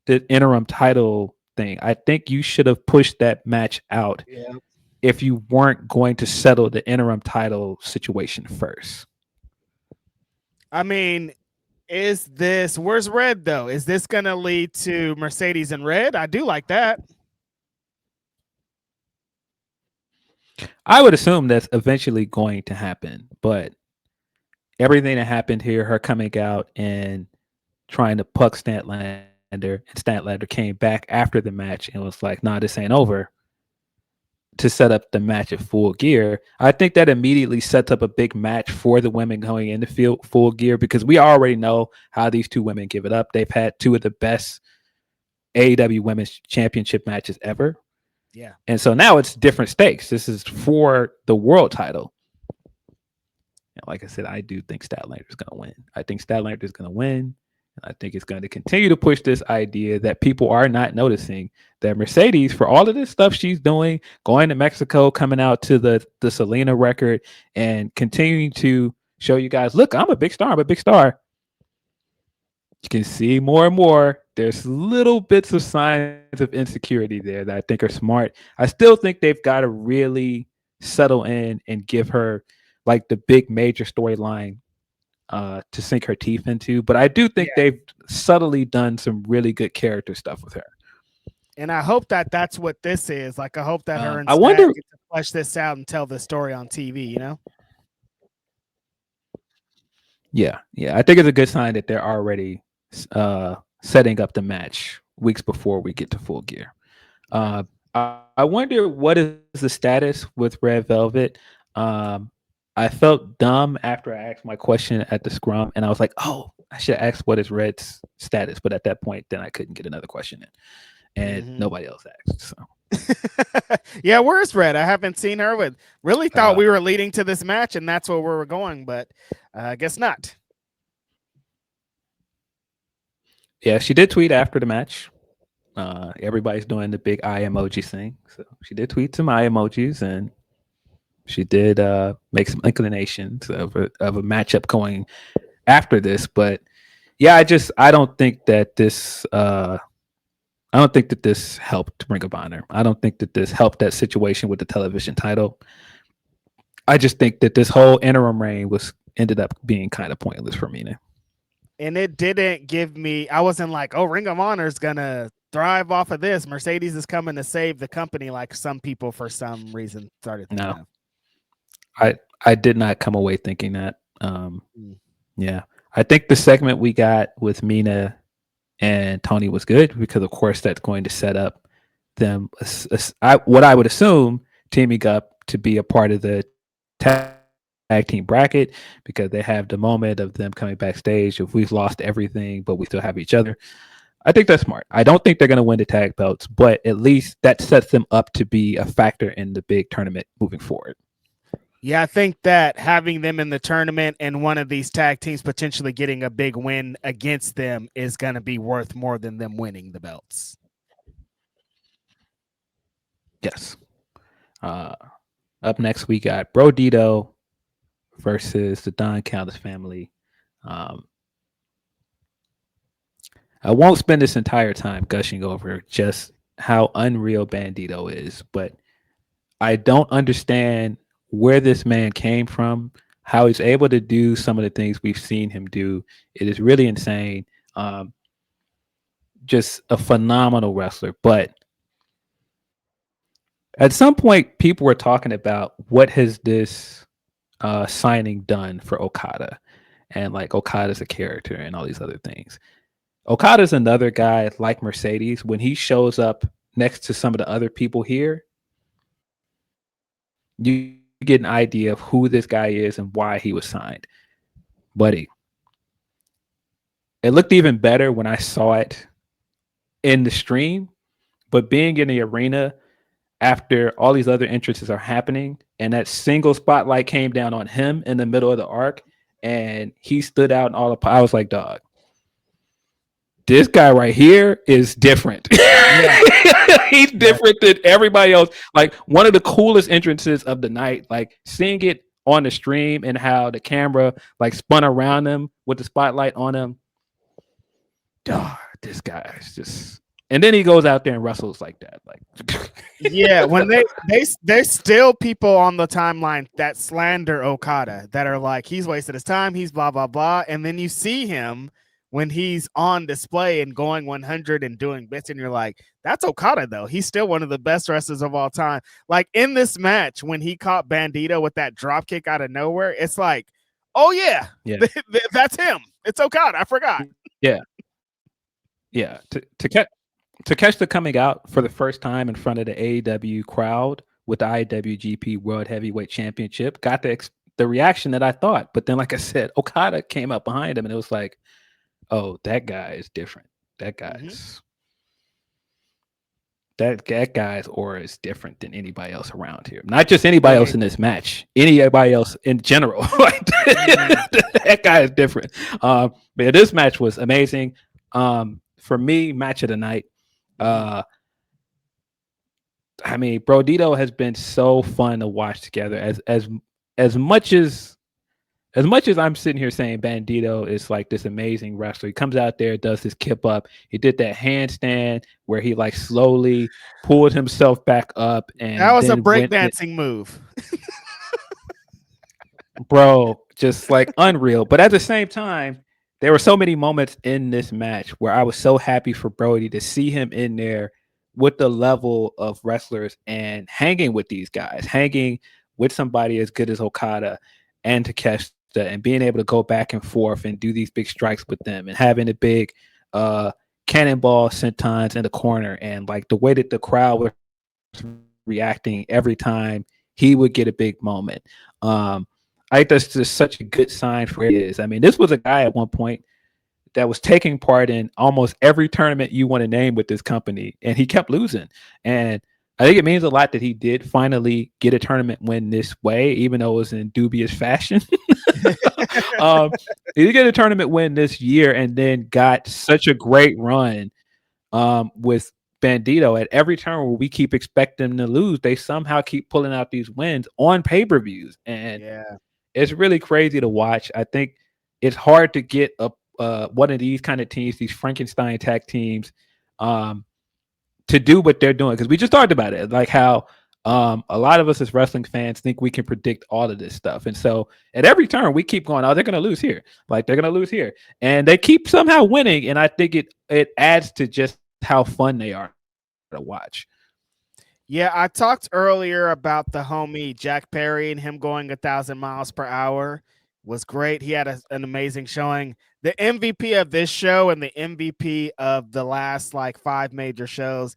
the interim title thing. I think you should have pushed that match out Yeah. if you weren't going to settle the interim title situation first. I mean, is this where's Red though? Is this gonna lead to Mercedes and Red? I do like that. I would assume that's eventually going to happen, but everything that happened here, her coming out and trying to puck Statlander, and Statlander came back after the match and was like, "Nah, this ain't over," to set up the match at Full Gear. I think that immediately sets up a big match for the women going into Full Gear, because we already know how these two women give it up. They've had two of the best AEW Women's Championship matches ever. Yeah. And so now it's different stakes. This is for the world title. And like I said, I do think Statlander is going to win. I think Statlander is going to win. I think it's going to continue to push this idea that people are not noticing that Mercedes, for all of this stuff she's doing, going to Mexico, coming out to the Selena record, and continuing to show you guys, look, I'm a big star. I'm a big star. You can see more and more. There's little bits of signs of insecurity there that I think are smart. I still think they've got to really settle in and give her like the big major storyline to sink her teeth into. But I do think they've subtly done some really good character stuff with her. And I hope that that's what this is. Like, I hope that her and I wonder, get to flesh this out and tell this story on TV, you know? Yeah. I think it's a good sign that they're already setting up the match weeks before we get to Full Gear. I wonder what is the status with Red Velvet. I felt dumb after I asked my question at the scrum, and I was like, oh, I should ask what is Red's status. But at that point, then I couldn't get another question in, and nobody else asked. So yeah, where's Red? I haven't seen her. With really thought we were leading to this match, and that's where we were going, but I guess not. Yeah, she did tweet after the match. Everybody's doing the big eye emoji thing, so she did tweet some eye emojis, and she did make some inclinations of a matchup going after this. But yeah, I don't think that this helped Ring of Honor. I don't think that this helped that situation with the television title. I just think that this whole interim reign ended up being kind of pointless for me now. And it didn't give me, I wasn't like, oh, Ring of Honor is going to thrive off of this. Mercedes is coming to save the company, like some people for some reason started thinking of. I did not come away thinking that. Yeah. I think the segment we got with Mina and Tony was good, because of course that's going to set up them, what I would assume, teaming up to be a part of the tag team bracket, because they have the moment of them coming backstage. If we've lost everything, but we still have each other. I think that's smart. I don't think they're going to win the tag belts, but at least that sets them up to be a factor in the big tournament moving forward. Yeah, I think that having them in the tournament and one of these tag teams potentially getting a big win against them is going to be worth more than them winning the belts. Yes. Up next, we got Bro Dito versus the Don Callis family. I won't spend this entire time gushing over just how unreal Bandito is, but I don't understand where this man came from, how he's able to do some of the things we've seen him do. It is really insane. Just a phenomenal wrestler. But at some point, people were talking about what has this signing done for Okada, and like Okada's a character and all these other things. Okada's another guy like Mercedes. When he shows up next to some of the other people here, you get an idea of who this guy is and why he was signed. Buddy, it looked even better when I saw it in the stream, but being in the arena after all these other entrances are happening, and that single spotlight came down on him in the middle of the arc, and he stood out in all the, I was like, dog, this guy right here is different. He's different than everybody else. Like, one of the coolest entrances of the night, like seeing it on the stream and how the camera like spun around him with the spotlight on him. Dog, this guy is just, and then he goes out there and wrestles like that. Like, yeah, when there's still people on the timeline that slander Okada, that are like, he's wasted his time, he's blah blah blah, and then you see him when he's on display and going 100 and doing bits, and you're like, that's Okada though. He's still one of the best wrestlers of all time. Like in this match, when he caught Bandito with that drop kick out of nowhere, it's like, Oh yeah, Yeah, that's him. It's Okada. I forgot. yeah, yeah. Takeshita coming out for the first time in front of the AEW crowd with the IWGP World Heavyweight Championship got the reaction that I thought. But then, like I said, Okada came up behind him, and it was like, oh, that guy is different. That Mm-hmm. guy's that guy's aura is different than anybody else around here. Not just anybody else Way in this match, anybody else in general. Like mm-hmm. that guy is different. But yeah, this match was amazing. For me, match of the night. Mm-hmm. Uh, I mean, Brodito has been so fun to watch together. As much as I'm sitting here saying Bandito is like this amazing wrestler, he comes out there, does his kip up. He did that handstand where he like slowly pulled himself back up That and was a then went, breakdancing move. bro, just like unreal. But at the same time, there were so many moments in this match where I was so happy for Brody to see him in there with the level of wrestlers and hanging with these guys, hanging with somebody as good as Okada and Takeshita, and being able to go back and forth and do these big strikes with them, and having the big uh cannonball sentons in the corner, and like the way that the crowd was reacting every time he would get a big moment. I think that's just such a good sign for it is. I mean, this was a guy at one point that was taking part in almost every tournament you want to name with this company, and he kept losing. And I think it means a lot that he did finally get a tournament win this way, even though it was in dubious fashion. um, he did get a tournament win this year, and then got such a great run with Bandito. At every turn where we keep expecting them to lose, they somehow keep pulling out these wins on pay per views, and Yeah. it's really crazy to watch. I think it's hard to get a one of these kind of teams, these Frankenstein tag teams, um, to do what they're doing, because we just talked about it, like how a lot of us as wrestling fans think we can predict all of this stuff, and so at every turn we keep going, oh, they're going to lose here, like they're going to lose here, and they keep somehow winning, and I think it adds to just how fun they are to watch. Yeah, I talked earlier about the homie Jack Perry and him going 1,000 miles per hour was great. He had an amazing showing. The MVP of this show and the MVP of the last like 5 major shows,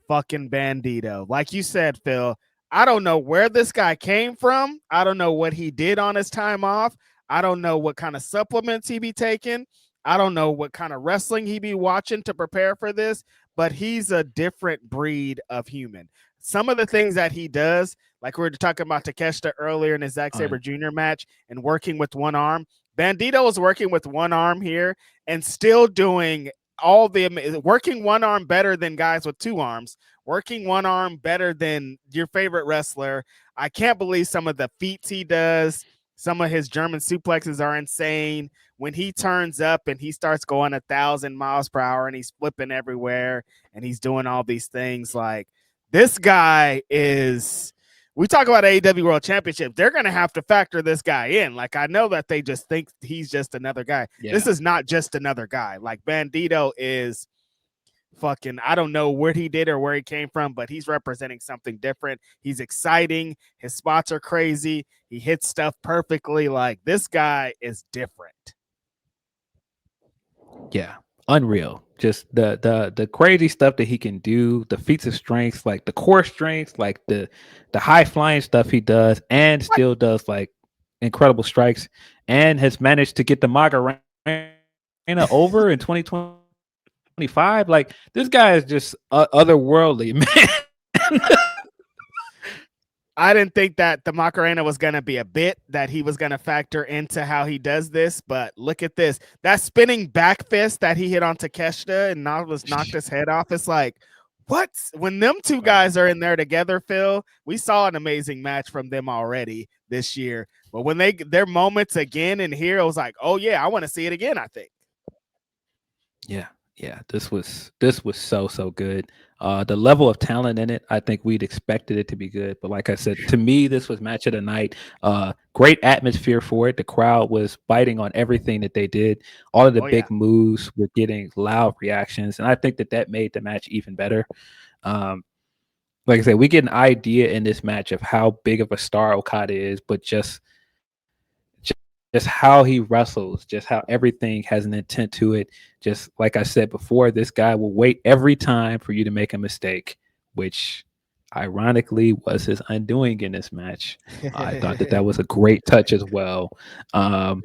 fucking Bandito. Like you said, Phil, I don't know where this guy came from. I don't know what he did on his time off. I don't know what kind of supplements he be taking. I don't know what kind of wrestling he be watching to prepare for this, but he's a different breed of human. Some of the things that he does, like we were talking about Takeshita earlier in his Zack Uh, Sabre Jr. match and working with one arm. Bandito is working with one arm here and still doing all the working one arm better than guys with two arms, working one arm better than your favorite wrestler. I can't believe some of the feats he does. Some of his German suplexes are insane. When he turns up and he starts going 1,000 miles per hour and he's flipping everywhere and he's doing all these things, like this guy is. We talk about AEW World Championship. They're going to have to factor this guy in. Like, I know that they just think he's just another guy. This yeah, is not just another guy. Like, Bandito is fucking, I don't know where he did or where he came from, but he's representing something different. He's exciting. His spots are crazy. He hits stuff perfectly. Like, this guy is different. yeah, unreal. Just the crazy stuff that he can do, the feats of strength, like the core strength, like the high flying stuff he does, and What? still does like incredible strikes, and has managed to get the Magarena over in 2025. Like this guy is just otherworldly, man. I didn't think that the Macarena was going to be a bit that he was going to factor into how he does this, but look at this. That spinning back fist that he hit on Takeshita and knocked his head off. It's like, what? When them two Bro. guys are in there together, Phil, we saw an amazing match from them already this year. But when their moments again in here, I was like, oh yeah, I want to see it again, I think. Yeah, yeah. This was so good. The level of talent in it, I think we'd expected it to be good. But like I said, to me, this was match of the night. Great atmosphere for it. The crowd was biting on everything that they did. All of the Oh yeah. big moves were getting loud reactions, and I think that made the match even better. Um, like I said, we get an idea in this match of how big of a star Okada is, but just just how he wrestles, just how everything has an intent to it. Just like I said before, this guy will wait every time for you to make a mistake, which ironically was his undoing in this match. I thought that that was a great touch as well. Um,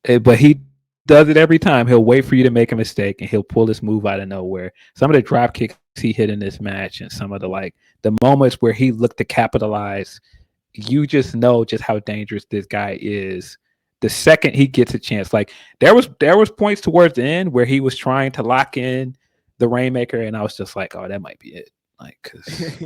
but he does it every time. He'll wait for you to make a mistake and he'll pull this move out of nowhere. Some of the drop kicks he hit in this match and some of the moments where he looked to capitalize, you just know just how dangerous this guy is. The second he gets a chance, like there was points towards the end where he was trying to lock in the Rainmaker, and I was just like, oh, that might be it. Like, because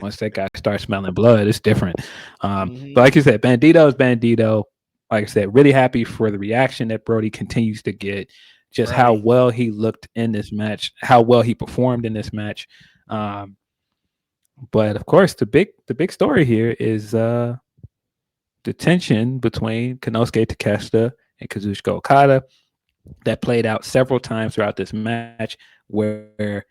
once that guy starts smelling blood, it's different. But like you said, Bandito is Bandito. Like I said, really happy for the reaction that Brody continues to get. Just how well he looked in this match, how well he performed in this match. But of course, the big story here is the tension between Konosuke Takeshita and Kazuchika Okada that played out several times throughout this match, where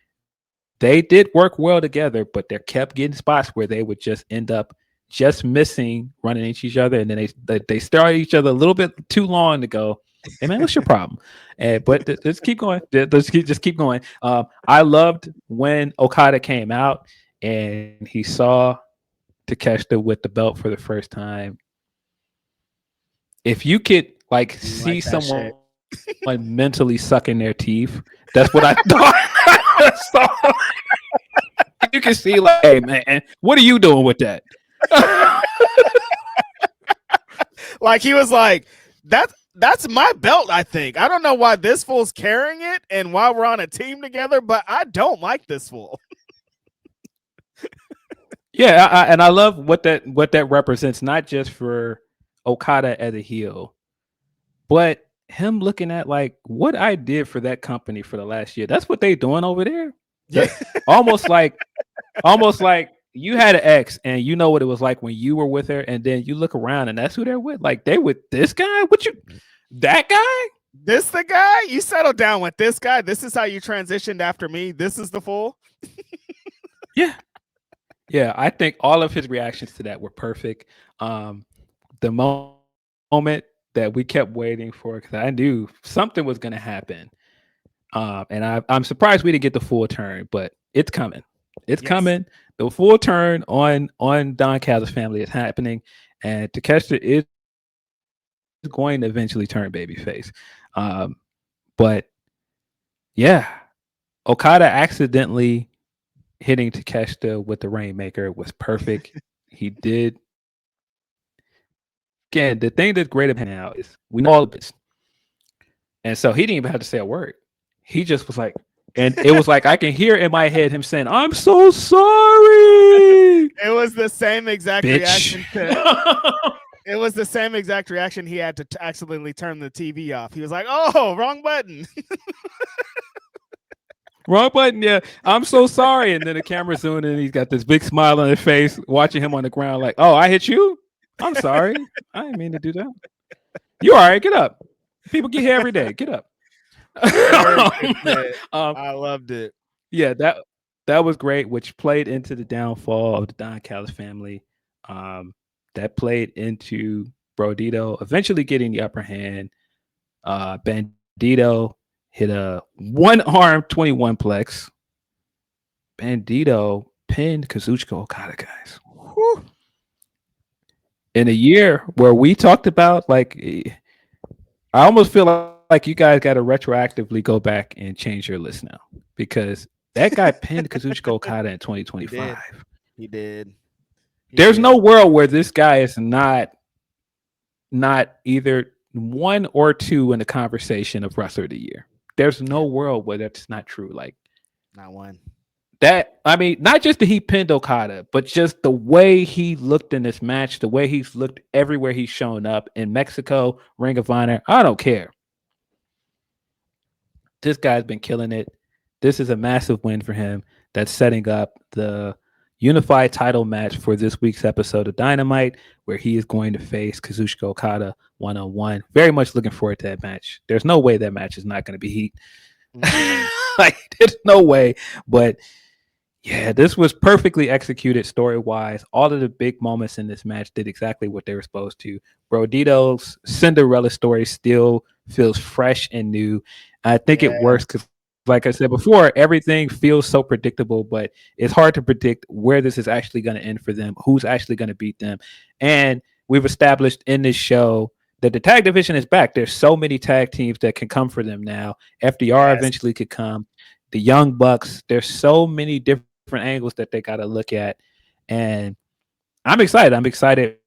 they did work well together, but they kept getting spots where they would just end up just missing running into each other, and then they started each other a little bit too long to go, hey man, what's your problem? But let's keep going. Just keep going. I loved when Okada came out and he saw Takeshita with the belt for the first time. If you could like see someone mentally sucking their teeth, that's what I thought. So, you can see like, hey man, what are you doing with that? Like he was like, that's my belt, I think. I don't know why this fool's carrying it and why we're on a team together, but I don't like this fool. Yeah, and I love what that represents, not just for Okada as a heel, but him looking at like what I did for that company for the last year. That's what they doing over there. Yeah. almost like you had an ex and you know what it was like when you were with her, and then you look around and that's who they're with. Like they with this guy? That guy? This the guy? You settled down with this guy? This is how you transitioned after me? This is the fool? Yeah. Yeah, I think all of his reactions to that were perfect. The moment that we kept waiting for, because I knew something was going to happen. And I'm surprised we didn't get the full turn, but it's coming. It's coming. The full turn on Don Callis family is happening, and Takeshita is going to eventually turn babyface. But yeah, Okada accidentally hitting Takeshita with the Rainmaker was perfect. He did. Again, the thing that's great about now is we know all of this. And so he didn't even have to say a word. He just was like, and it was like I can hear in my head him saying, I'm so sorry. It was the same exact reaction. It was the same exact reaction he had to accidentally turn the TV off. He was like, oh, wrong button. Wrong button, yeah. I'm so sorry. And then the camera zoomed in and he's got this big smile on his face, watching him on the ground like, oh, I hit you? I'm sorry. I didn't mean to do that. You all right? Get up. People get here every day. Get up. I loved it. Yeah, that was great, which played into the downfall of the Don Callis family. That played into Brodito eventually getting the upper hand. Bandito hit a one-arm 21 plex. Bandito pinned Kazuchika Okada, guys. Whew. In a year where we talked about, like, I almost feel like you guys got to retroactively go back and change your list now, because that guy pinned Kazuchika Okada in 2025. He did. There's no world where this guy is not either 1 or 2 in the conversation of Wrestler of the Year. There's no world where that's not true. Like, not one. That, I mean, not just that he pinned Okada, but just the way he looked in this match, the way he's looked everywhere he's shown up in Mexico, Ring of Honor. I don't care. This guy's been killing it. This is a massive win for him. That's setting up the unified title match for this week's episode of Dynamite, where he is going to face Kazuchika Okada one-on-one. Very much looking forward to that match. There's no way that match is not going to be heat. Like, there's no way. But Yeah, this was perfectly executed story wise. All of the big moments in this match did exactly what they were supposed to. Brodito's Cinderella story still feels fresh and new. I think it Yeah. works because, like I said before, everything feels so predictable, but it's hard to predict where this is actually going to end for them, who's actually going to beat them. And we've established in this show that the tag division is back. There's so many tag teams that can come for them now. FDR Yes. eventually could come, the Young Bucks. There's so many different angles that they got to look at, and I'm excited. I'm excited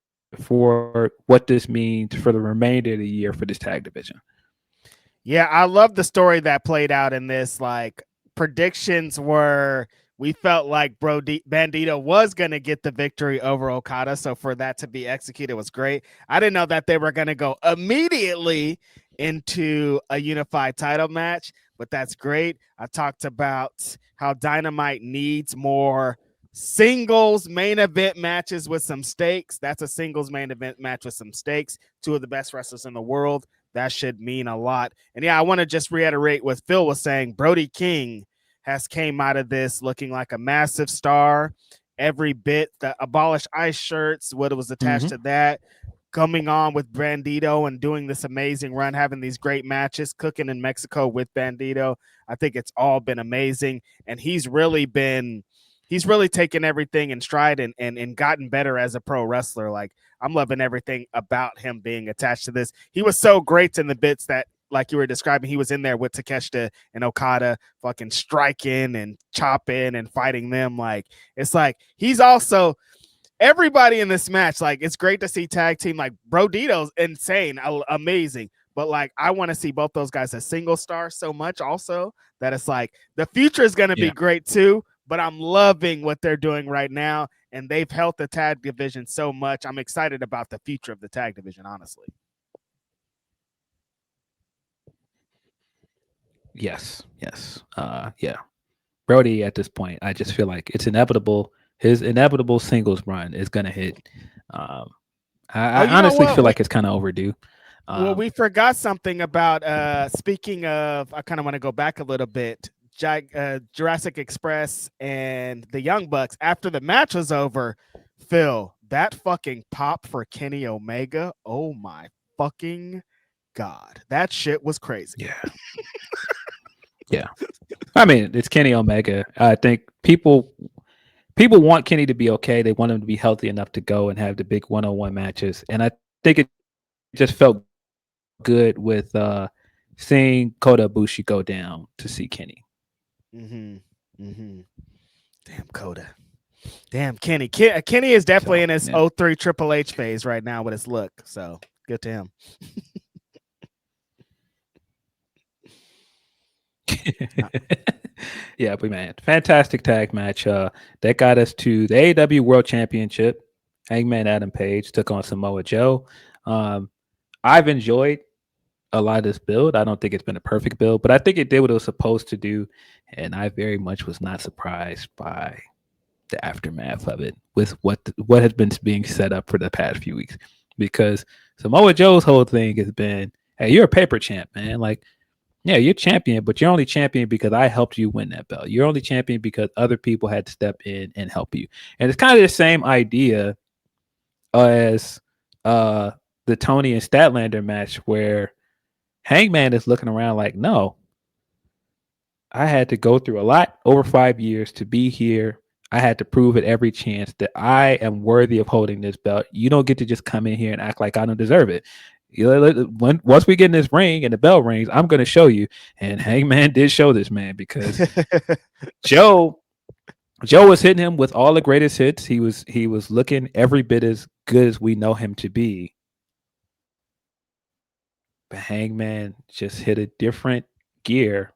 for what this means for the remainder of the year for this tag division. Yeah, I love the story that played out in this. Like, predictions were we felt like Bandito was going to get the victory over Okada. So for that to be executed was great. I didn't know that they were going to go immediately into a unified title match, but that's great. I talked about how Dynamite needs more singles main event matches with some stakes. That's a singles main event match with some stakes. Two of the best wrestlers in the world. That should mean a lot. And yeah, I want to just reiterate what Phil was saying. Brody King has came out of this looking like a massive star. Every bit, the abolished ice shirts, what was attached to that, coming on with Bandito and doing this amazing run, having these great matches, cooking in Mexico with Bandito. I think it's all been amazing. And he's really taken everything in stride and gotten better as a pro wrestler. Like, I'm loving everything about him being attached to this. He was so great in the bits that, like you were describing, he was in there with Takeshita and Okada, fucking striking and chopping and fighting them. Like, it's like he's also everybody in this match. Like, it's great to see tag team. Like, Brodito's insane, amazing. But like, I want to see both those guys as single stars so much also that it's like the future is going to be great too. But I'm loving what they're doing right now, and they've helped the tag division so much. I'm excited about the future of the tag division, honestly. Yes. Yeah. Brody at this point, I just feel like it's inevitable. His inevitable singles run is gonna hit. Um, I You know honestly what? feel like it's kind of overdue. Well, we forgot something about. Speaking of, I kind of want to go back a little bit. Jurassic Express and the Young Bucks. After the match was over, Phil, that fucking pop for Kenny Omega. Oh my fucking god, that shit was crazy. Yeah. I mean, it's Kenny Omega. I think people want Kenny to be okay. They want him to be healthy enough to go and have the big one-on-one matches. And I think it just felt good with seeing Kota Ibushi go down to see Kenny. Damn Kota. Damn Kenny. Kenny is definitely in his 03 Triple H phase right now with his look. So good to him. Yeah, but man, fantastic tag match. That got us to the AEW World Championship. Hangman Adam Page took on Samoa Joe. I've enjoyed a lot of this build. I don't think it's been a perfect build, but I think it did what it was supposed to do, and I very much was not surprised by the aftermath of it with what has been being set up for the past few weeks. Because Samoa Joe's whole thing has been, "Hey, you're a paper champ, man. Like, yeah, you're champion, but you're only champion because I helped you win that belt. You're only champion because other people had to step in and help you." And it's kind of the same idea as the Tony and Statlander match where Hangman is looking around like, no, I had to go through a lot over 5 years to be here. I had to prove at every chance that I am worthy of holding this belt. You don't get to just come in here and act like I don't deserve it. Once we get in this ring and the bell rings, I'm going to show you. And Hangman did show this man because Joe was hitting him with all the greatest hits. He was looking every bit as good as we know him to be. But Hangman just hit a different gear,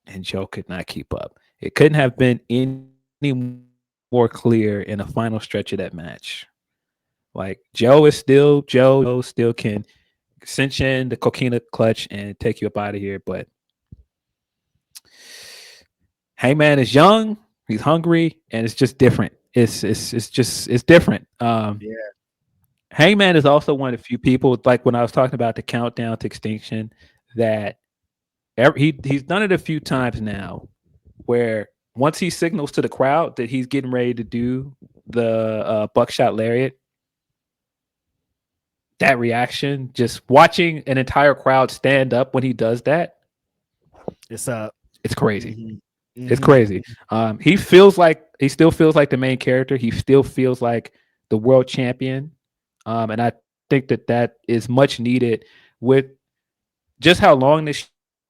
and Joe could not keep up. It couldn't have been any more clear in the final stretch of that match. Like Joe is still Joe. Joe still can cinch in the coquina clutch and take you up out of here. But Hangman is young, he's hungry, and it's just different. It's different. Hangman is also one of the few people, like when I was talking about the countdown to extinction, that he's done it a few times now where once he signals to the crowd that he's getting ready to do the buckshot lariat, that reaction, just watching an entire crowd stand up when he does that, It's up. it's crazy. Mm-hmm. It's Mm-hmm. crazy. He still feels like the main character. He still feels like the world champion. And I think that is much needed with just how long this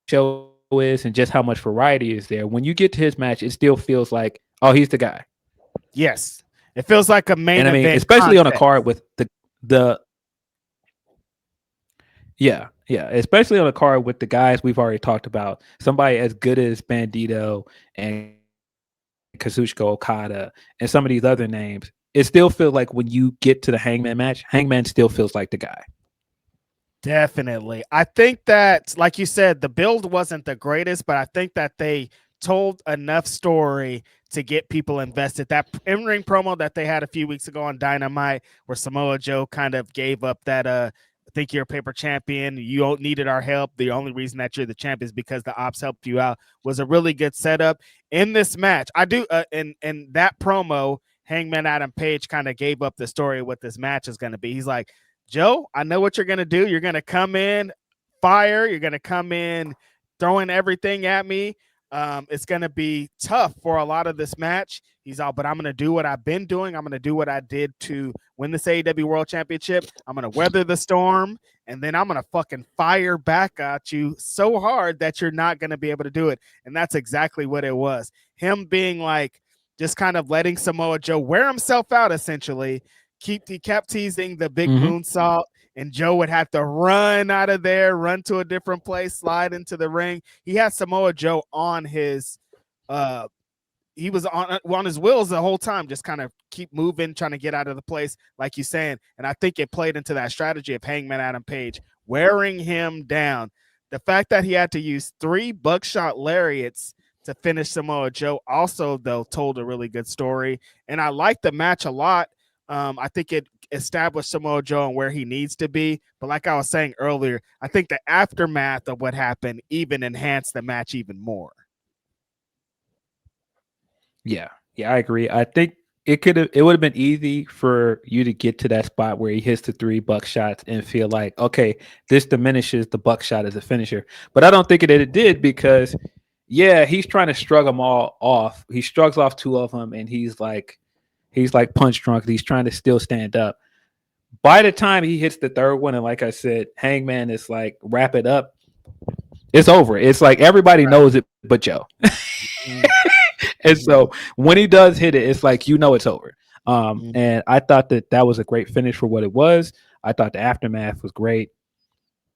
show is and just how much variety is there. When you get to his match, it still feels like, oh, he's the guy. Yes, it feels like a And I mean, main event especially on a card contest. with the yeah, especially on a card with the guys we've already talked about, somebody as good as Bandito and Kazuchika Okada and some of these other names, it still feels like when you get to the Hangman match, Hangman still feels like the guy. Definitely. I think that, like you said, the build wasn't the greatest, but I think that they told enough story to get people invested. That in-ring promo that they had a few weeks ago on Dynamite, where Samoa Joe kind of gave up that I think you're a paper champion. You don't needed our help. The only reason that you're the champ is because the ops helped you out. Was a really good setup in this match. I do in that promo, Hangman Adam Page kind of gave up the story of what this match is going to be. He's like, Joe, I know what you're going to do. You're going to come in fire. You're going to come in throwing everything at me. It's going to be tough for a lot of this match. He's all, but I'm going to do what I've been doing. I'm going to do what I did to win this AEW World Championship. I'm going to weather the storm, and then I'm going to fucking fire back at you so hard that you're not going to be able to do it. And that's exactly what it was. Him being like, just kind of letting Samoa Joe wear himself out, essentially. He kept teasing the big moonsault, and Joe would have to run out of there, run to a different place, slide into the ring. He had Samoa Joe on his he was on his wheels the whole time, just kind of keep moving, trying to get out of the place, like you're saying. And I think it played into that strategy of Hangman Adam Page wearing him down. The fact that he had to use 3 buckshot lariats to finish Samoa Joe also, though, told a really good story. And I like the match a lot. I think it established Samoa Joe and where he needs to be. But like I was saying earlier, I think the aftermath of what happened even enhanced the match even more. Yeah, I agree. I think it would have been easy for you to get to that spot where he hits the 3 buckshots and feel like, okay, this diminishes the buckshot as a finisher. But I don't think it did because yeah, he's trying to shrug them all off. He shrugs off 2 of them and he's like punch drunk. He's trying to still stand up. By the time he hits the 3rd one, and like I said, Hangman is like, wrap it up. It's over. It's like everybody knows it but Joe. And so when he does hit it, it's like, it's over. And I thought that was a great finish for what it was. I thought the aftermath was great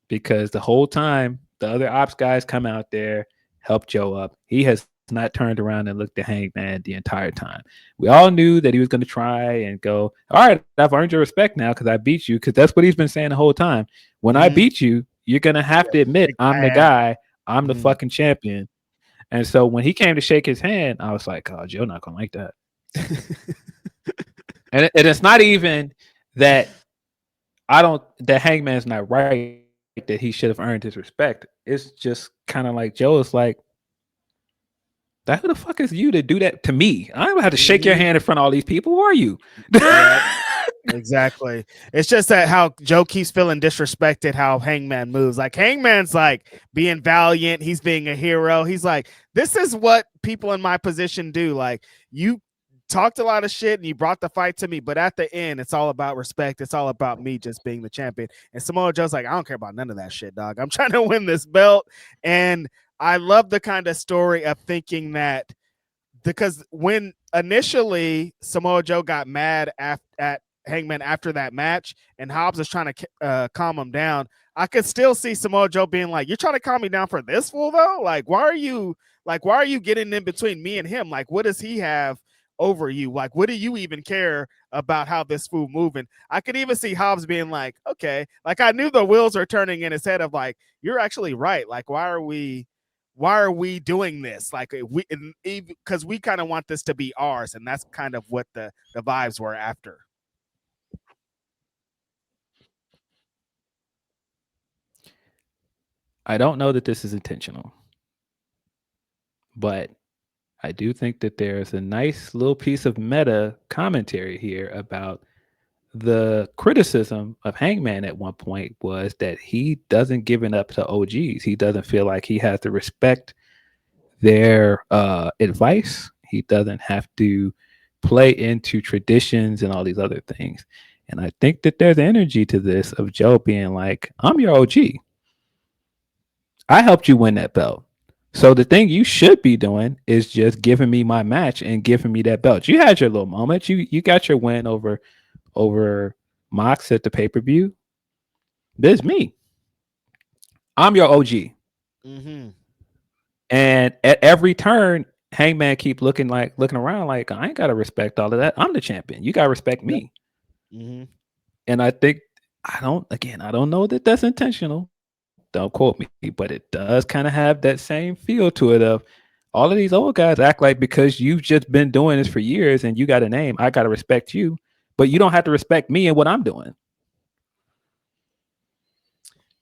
because the whole time the other ops guys come out there, help Joe up. He has not turned around and looked at Hangman the entire time. We all knew that he was going to try and go, all right, I've earned your respect now because I beat you, because that's what he's been saying the whole time. When I beat you, you're going to have to admit I'm the guy. I'm the fucking champion. And so when he came to shake his hand, I was like, oh, Joe not going to like that. And it's not even that that Hangman's not right, that he should have earned his respect. It's just kind of like Joe is like, that who the fuck is you to do that to me? I don't have to shake your hand in front of all these people. Who are you? Yeah, exactly. It's just that how Joe keeps feeling disrespected, how Hangman moves. Like Hangman's like being valiant. He's being a hero. He's like, this is what people in my position do. Like you talked a lot of shit and you brought the fight to me, but at the end, it's all about respect. It's all about me just being the champion. And Samoa Joe's like, I don't care about none of that shit, dog. I'm trying to win this belt. And I love the kind of story of thinking that, because when initially Samoa Joe got mad at Hangman after that match, and Hobbs was trying to calm him down, I could still see Samoa Joe being like, "You're trying to calm me down for this fool, though? Why are you getting in between me and him? Like, what does he have over you? Like, what do you even care about how this fool moving?" I could even see Hobbs being like, "Okay," like I knew the wheels are turning in his head of like, "You're actually right. Like, why are we doing this? Like because we kind of want this to be ours," and that's kind of what the vibes were after. I don't know that this is intentional, but I do think that there's a nice little piece of meta commentary here about the criticism of Hangman at one point was that he doesn't give it up to OGs. He doesn't feel like he has to respect their advice. He doesn't have to play into traditions and all these other things. And I think that there's energy to this of Joe being like, I'm your OG. I helped you win that belt. So the thing you should be doing is just giving me my match and giving me that belt. You had your little moment. You got your win over Mox at the pay-per-view. This is me. I'm your OG. Mm-hmm. And at every turn, Hangman keep looking around like I ain't gotta respect all of that. I'm the champion. You gotta respect Yep. me. Mm-hmm. And I think I don't know that that's intentional. Don't quote me, but it does kind of have that same feel to it of all of these old guys act like because you've just been doing this for years and you got a name, I gotta respect you, but you don't have to respect me and what I'm doing.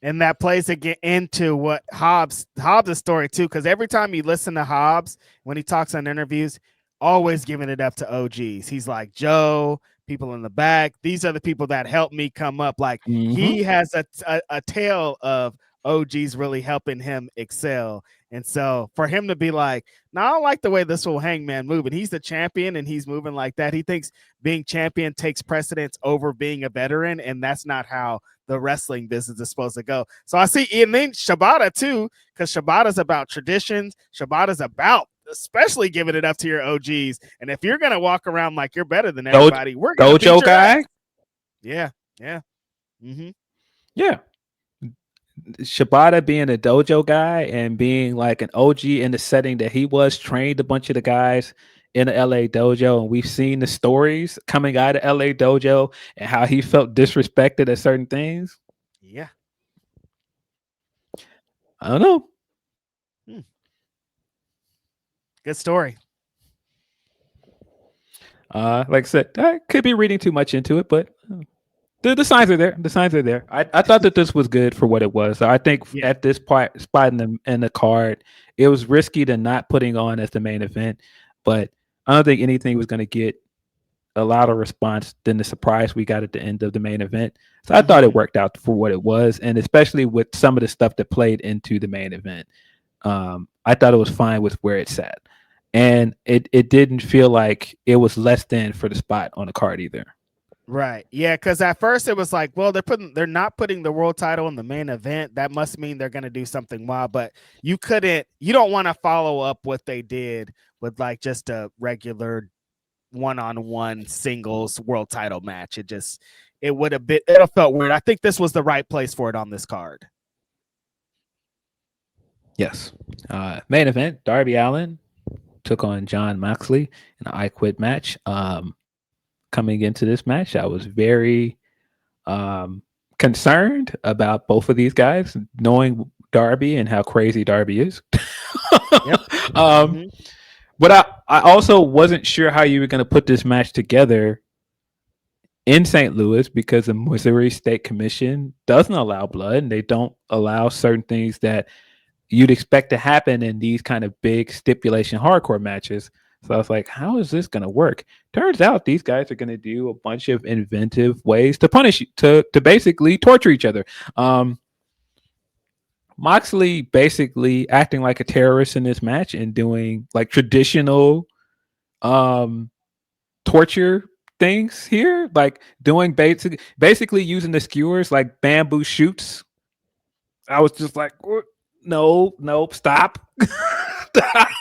And that plays again into what Hobbs' story too, because every time you listen to Hobbs when he talks on interviews, always giving it up to OGs. He's like, Joe, people in the back, these are the people that helped me come up. Like Mm-hmm. he has a tale of OGs really helping him excel. And so for him to be like, no, I don't like the way this whole Hangman moving. He's the champion and he's moving like that. He thinks being champion takes precedence over being a veteran, and that's not how the wrestling business is supposed to go. So I see, and then Shibata too, because Shibata's about traditions. Shibata's about especially giving it up to your OGs. And if you're gonna walk around like you're better than everybody, we're gonna beat Dojo your ass. guy. Yeah, yeah, mm-hmm. Yeah. Shibata being a dojo guy and being like an OG in the setting that he was, trained a bunch of the guys in the LA dojo, and we've seen the stories coming out of LA dojo and how he felt disrespected at certain things. Yeah. I don't know. Hmm. Good story. Like I said, I could be reading too much into it, but the signs are there. The signs are there. I thought that this was good for what it was. So I think Yeah. at this spot in the card, it was risky to not putting on as the main event, but I don't think anything was going to get a louder response than the surprise we got at the end of the main event. So I thought it worked out for what it was, and especially with some of the stuff that played into the main event. I thought it was fine with where it sat, and it didn't feel like it was less than for the spot on the card either. Right. Yeah, because at first it was like, well, they're not putting the world title in the main event. That must mean they're gonna do something wild. But you don't want to follow up what they did with like just a regular one-on-one singles world title match. It would have been it felt weird. I think this was the right place for it on this card. Yes. Main event: Darby Allin took on John Moxley in an I Quit match. Coming into this match, I was very concerned about both of these guys, knowing Darby and how crazy Darby is. Yep. um, Mm-hmm. but I also wasn't sure how you were going to put this match together in St. Louis because the Missouri State Commission doesn't allow blood and they don't allow certain things that you'd expect to happen in these kind of big stipulation hardcore matches. So I was like, how is this going to work? Turns out these guys are going to do a bunch of inventive ways to punish you, to basically torture each other. Moxley basically acting like a terrorist in this match and doing like traditional torture things here, like doing basically using the skewers like bamboo shoots. I was just like, no, stop.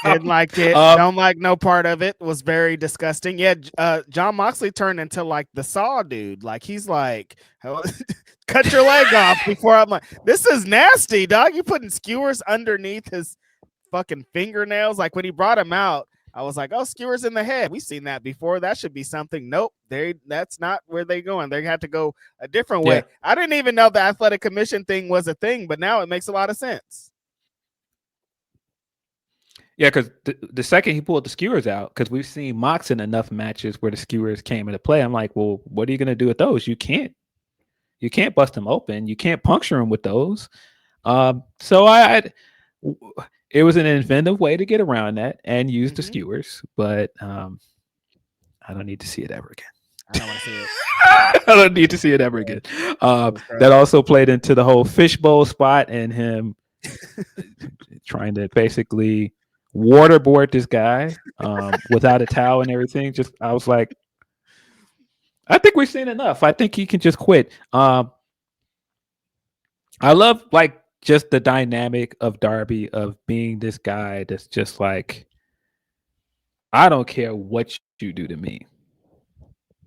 Didn't like it. um, Don't like no part of it. Was very disgusting. Yeah, John Moxley turned into like the Saw dude. Like he's like, cut your leg off before I'm like, this is nasty, dog. You putting skewers underneath his fucking fingernails. Like when he brought him out, I was like, oh, skewers in the head. We've seen that before. That should be something. Nope, that's not where they going. They had to go a different way. yeah, I didn't even know the athletic commission thing was a thing, but now it makes a lot of sense. yeah, because the second he pulled the skewers out, because we've seen Mox in enough matches where the skewers came into play. I'm like, well, what are you gonna do with those? You can't bust them open. You can't puncture them with those. So it was an inventive way to get around that and use the Mhm. skewers, but I don't need to see it ever again. I don't want to see it. I don't need to see it ever Yeah, again. it was That gross. also played into the whole fishbowl spot and him trying to basically waterboard this guy without a towel and everything. Just I was like, I think we've seen enough. I think he can just quit. I love like just the dynamic of Darby of being this guy that's just like, I don't care what you do to me.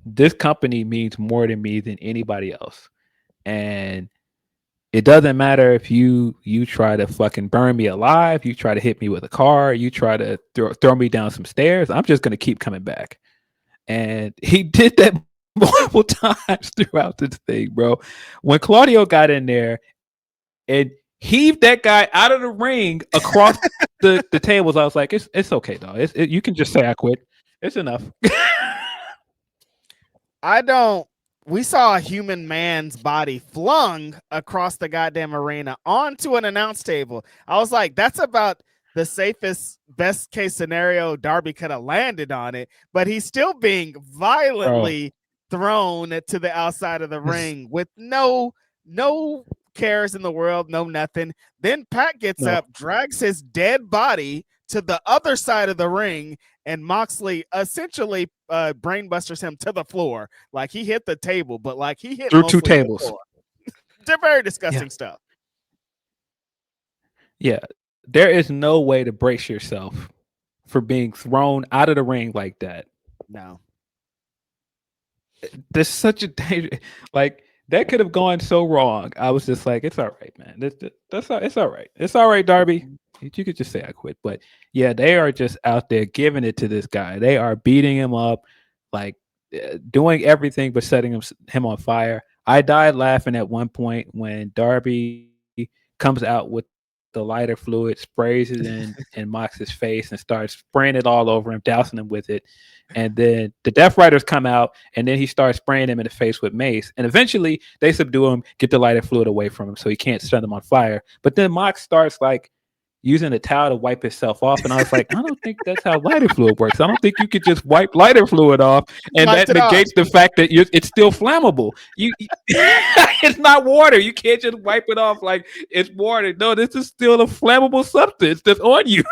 This company means more to me than anybody else. And it doesn't matter if you try to fucking burn me alive, you try to hit me with a car, you try to throw me down some stairs. I'm just gonna keep coming back. And he did that multiple times throughout this thing, bro. When Claudio got in there and heaved that guy out of the ring across the tables, I was like, it's okay, dog. You can just say I quit. It's enough. I don't. We saw a human man's body flung across the goddamn arena onto an announce table. I was like, that's about the safest, best case scenario Darby could have landed on it, but he's still being violently thrown to the outside of the ring with no cares in the world, no nothing. Then Pat gets No. up, drags his dead body to the other side of the ring, and Moxley essentially brainbusters him to the floor. Like he hit the table, but like he hit Through two mostly the tables. floor. They're very disgusting Yeah. stuff. Yeah. There is no way to brace yourself for being thrown out of the ring like that. No. There's such a danger. Like that could have gone so wrong. I was just like, it's all right, man. It's all right. It's all right, Darby. You could just say I quit. But yeah, they are just out there giving it to this guy. They are beating him up, like doing everything but setting him on fire. I died laughing at one point when Darby comes out with the lighter fluid, sprays it in Mox's face, and starts spraying it all over him, dousing him with it. And then the Death Riders come out, and then he starts spraying him in the face with mace. And eventually, they subdue him, get the lighter fluid away from him, so he can't set them on fire. But then Mox starts like using a towel to wipe himself off, and I was like, I don't think that's how lighter fluid works. I don't think you could just wipe lighter fluid off, and Wiped that it off. negates the fact that it's still flammable. It's not water. You can't just wipe it off like it's water. No, this is still a flammable substance that's on you.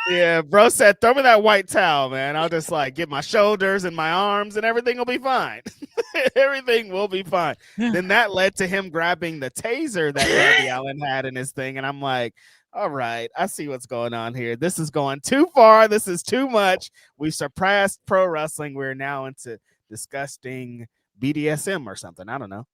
Yeah, bro said, throw me that white towel, man. I'll just like get my shoulders and my arms, and everything will be fine. Everything will be fine. Then that led to him grabbing the taser that Darby Allin had in his thing, and I'm like, all right, I see what's going on here. This is going too far. This is too much. We've surpassed pro wrestling. We're now into disgusting BDSM or something. I don't know.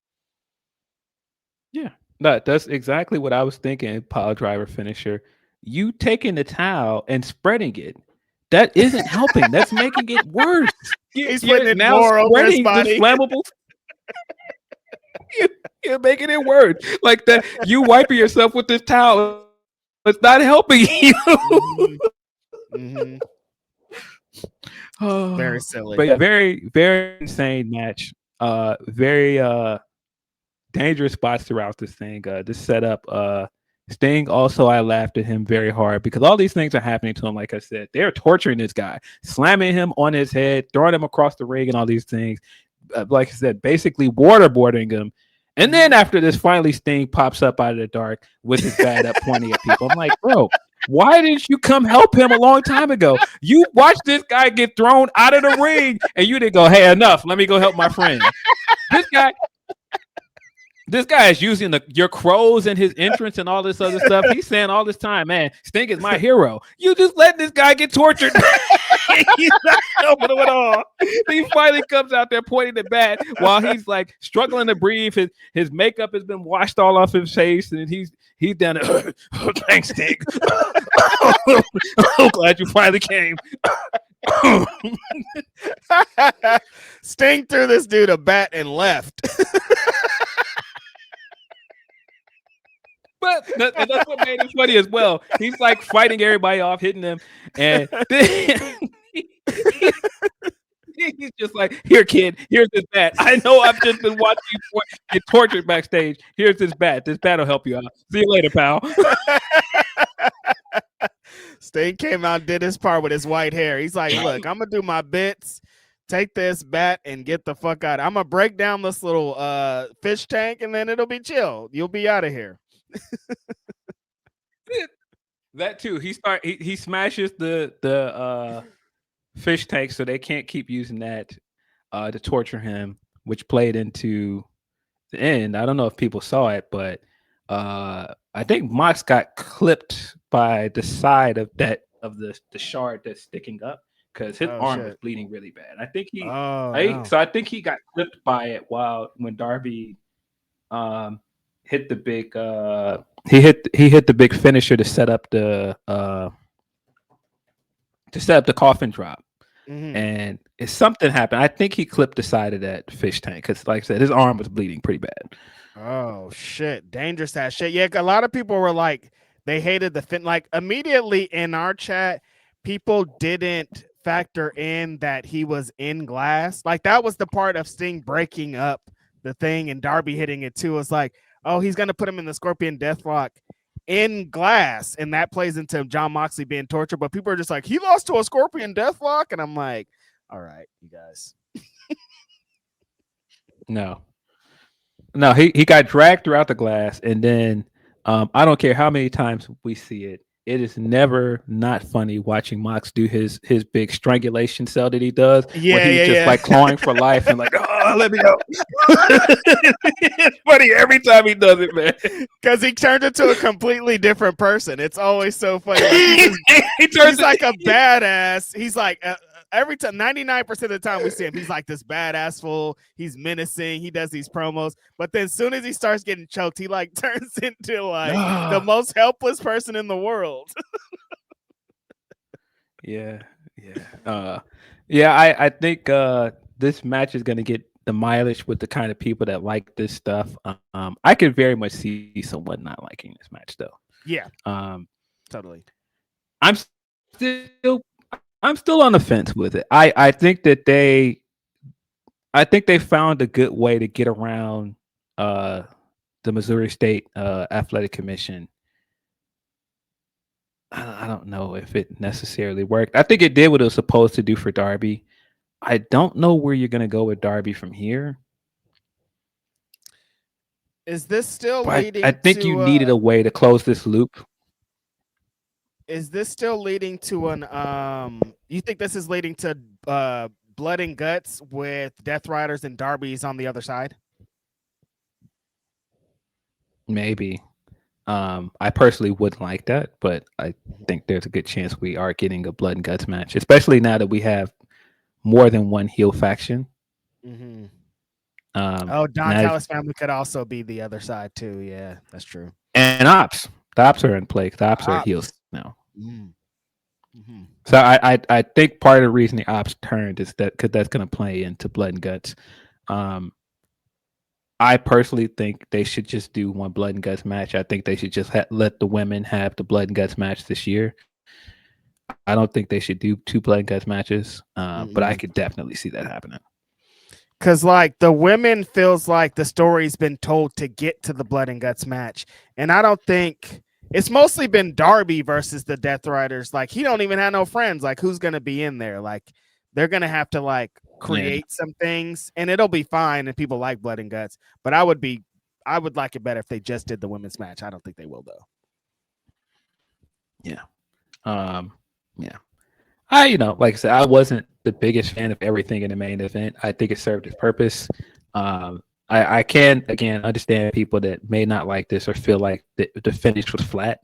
Yeah, no, that's exactly what I was thinking. Pile driver finisher. You taking the towel and spreading it. That isn't helping. That's making it worse. He's You're putting it now more over his spreading body. this flammable. You're making it worse. Like that, you wiping yourself with this towel. It's not helping you. Mm-hmm. Very silly. But yeah, very, very insane match. Very dangerous spots throughout this thing. This setup. Sting also, I laughed at him very hard because all these things are happening to him. Like I said, they're torturing this guy, slamming him on his head, throwing him across the ring, and all these things. Like I said, basically waterboarding him. And then after this, finally Sting pops up out of the dark with his bat up pointing at people. I'm like, bro, why didn't you come help him a long time ago? You watched this guy get thrown out of the ring, and you didn't go, hey, enough. Let me go help my friend. This guy is using your crows and his entrance and all this other stuff. He's saying all this time, man, Sting is my hero. You just let this guy get tortured. He's not helping him at all. He finally comes out there pointing the bat while he's like struggling to breathe. His makeup has been washed all off his face, and he's done it. Oh, thanks, Sting. I'm glad you finally came. Sting threw this dude a bat and left. But that's what made it funny as well. He's like fighting everybody off, hitting them, and then he's just like, "Here, kid, here's this bat. I know I've just been watching you get tortured backstage. Here's this bat. This bat will help you out. See you later, pal." Sting came out and did his part with his white hair. He's like, look, I'm gonna do my bits. Take this bat and get the fuck out. I'm gonna break down this little fish tank and then it'll be chill. You'll be out of here. That too. He smashes the fish tank so they can't keep using that to torture him, which played into the end. I don't know if people saw it, but I think Mox got clipped by the side of the shard that's sticking up because his arm was bleeding really bad. I think I think he got clipped by it when Darby hit the big he hit the big finisher to set up the coffin drop. Mm-hmm. And if something happened, I think he clipped the side of that fish tank because, like I said, his arm was bleeding pretty bad. Oh shit, dangerous that shit. Yeah, a lot of people were like, they hated the fin. Like immediately in our chat, people didn't factor in that he was in glass. Like that was the part of Sting breaking up the thing and Darby hitting it too. It's like, oh, he's gonna put him in the Scorpion Deathlock in glass, and that plays into John Moxley being tortured. But people are just like, he lost to a Scorpion Deathlock, and I'm like, all right, you guys. No, he got dragged throughout the glass, and then I don't care how many times we see it. It is never not funny watching Mox do his big strangulation cell that he does. Yeah, he's just like clawing for life and like, oh, let me go. It's funny every time he does it, man. Because he turns into a completely different person. It's always so funny. Like, he's like a badass. He's like every time, 99% of the time we see him, he's like this badass fool. He's menacing. He does these promos, but then as soon as he starts getting choked, he like turns into like the most helpless person in the world. Yeah. I think this match is going to get the mileage with the kind of people that like this stuff. I could very much see someone not liking this match, though. Yeah. Totally. I'm still on the fence with it. I think they found a good way to get around the Missouri State Athletic Commission. I don't know if it necessarily worked. I think it did what it was supposed to do for Darby. I don't know where you're going to go with Darby from here. Is this still leading I think you needed a way to close this loop. Is this still leading to an you think this is leading to blood and guts with Death Riders and Darby's on the other side? Maybe. I personally wouldn't like that, but I think there's a good chance we are getting a blood and guts match, especially now that we have more than one heel faction. Mm-hmm. Don Callis family could also be the other side too. Yeah, that's true. And Ops. The Ops are in play. The Ops are heels now. Mm-hmm. So I think part of the reason the Ops turned is that because that's going to play into blood and guts. I personally think they should just do one blood and guts match. I think they should just let the women have the blood and guts match this year. I don't think they should do two blood and guts matches, but I could definitely see that happening. Because like the women feels like the story's been told to get to the blood and guts match, and I don't think it's mostly been Darby versus the Death Riders. Like he don't even have no friends. Like who's gonna be in there? Like they're gonna have to like create some things, and it'll be fine. And people like blood and guts, but I would like it better if they just did the women's match. I don't think they will though. Yeah. Like I said, I wasn't the biggest fan of everything in the main event. I think it served its purpose. I can again understand people that may not like this or feel like the finish was flat.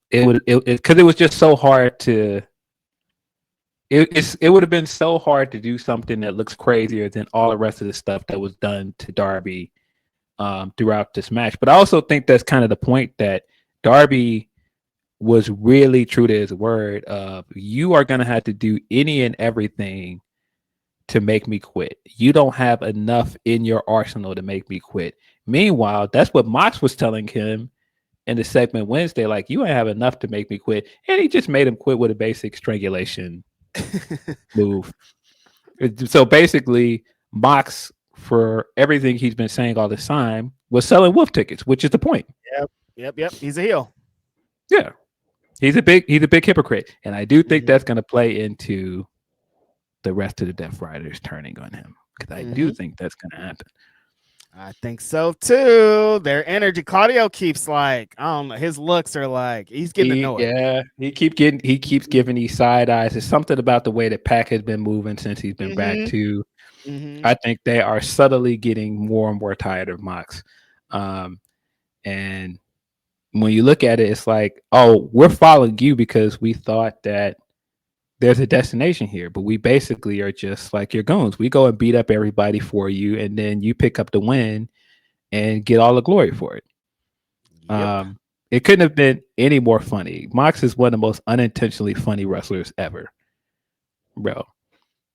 It was just so hard to. It would have been so hard to do something that looks crazier than all the rest of the stuff that was done to Darby throughout this match. But I also think that's kind of the point that Darby was really true to his word of you are going to have to do any and everything to make me quit. You don't have enough in your arsenal to make me quit. Meanwhile, that's what Mox was telling him in the segment Wednesday. Like, you ain't have enough to make me quit. And he just made him quit with a basic strangulation move. So basically, Mox, for everything he's been saying all this time, was selling wolf tickets, which is the point. Yep. He's a heel. Yeah. He's a big hypocrite, and I do think Mhm. that's going to play into the rest of the Death Riders turning on him because I do Mhm. think that's going to happen. I think so too. Their energy. Claudio keeps like, I don't know. His looks are like he's getting annoyed. He keeps giving these side eyes. There's something about the way that Pac has been moving since he's been back Mhm. to. Mhm. I think they are subtly getting more and more tired of Mox. Um, and when you look at it, it's like, oh, we're following you because we thought that there's a destination here, but we basically are just like your goons. We go and beat up everybody for you, and then you pick up the win and get all the glory for it. Yep. It couldn't have been any more funny. Mox is one of the most unintentionally funny wrestlers ever, bro.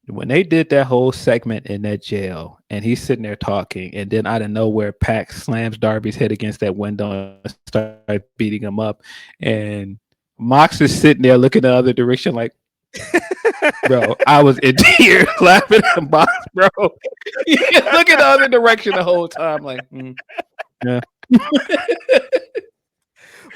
When they did that whole segment in that jail, and he's sitting there talking, and then out of nowhere, Pac slams Darby's head against that window and starts beating him up, and Mox is sitting there looking the other direction, like, bro, I was in tears laughing at Mox, bro. Look in the other direction the whole time, like, yeah.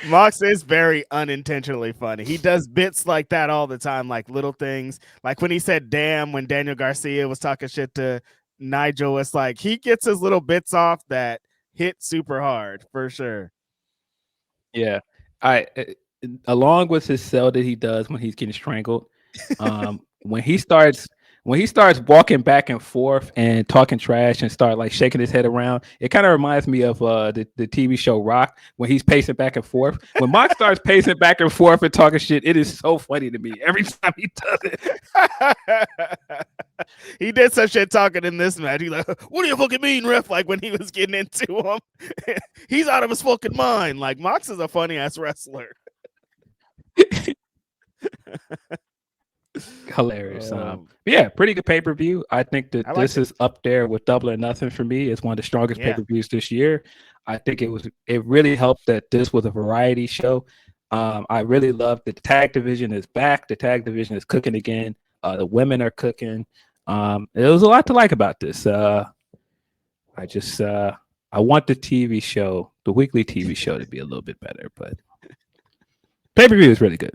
Mox is very unintentionally funny. He does bits like that all the time, like little things. Like when he said damn when Daniel Garcia was talking shit to Nigel, it's like he gets his little bits off that hit super hard for sure. Yeah, I along with his sell that he does when he's getting strangled. When he starts walking back and forth and talking trash and start like shaking his head around, it kind of reminds me of the TV show Rock when he's pacing back and forth. When Mox starts pacing back and forth and talking shit, it is so funny to me every time he does it. He did some shit talking in this match. He's like, "What do you fucking mean, ref?" Like when he was getting into him, he's out of his fucking mind. Like Mox is a funny ass wrestler. Hilarious. But yeah, pretty good pay per view. I think that I liked this it. is up there with Double or Nothing for me. It's one of the strongest pay Yeah. per views this year. I think it really helped that this was a variety show. I really love the tag division is back. The tag division is cooking again. The women are cooking. There was a lot to like about this. I just I want the TV show, the weekly TV show, to be a little bit better, but pay per view is really good.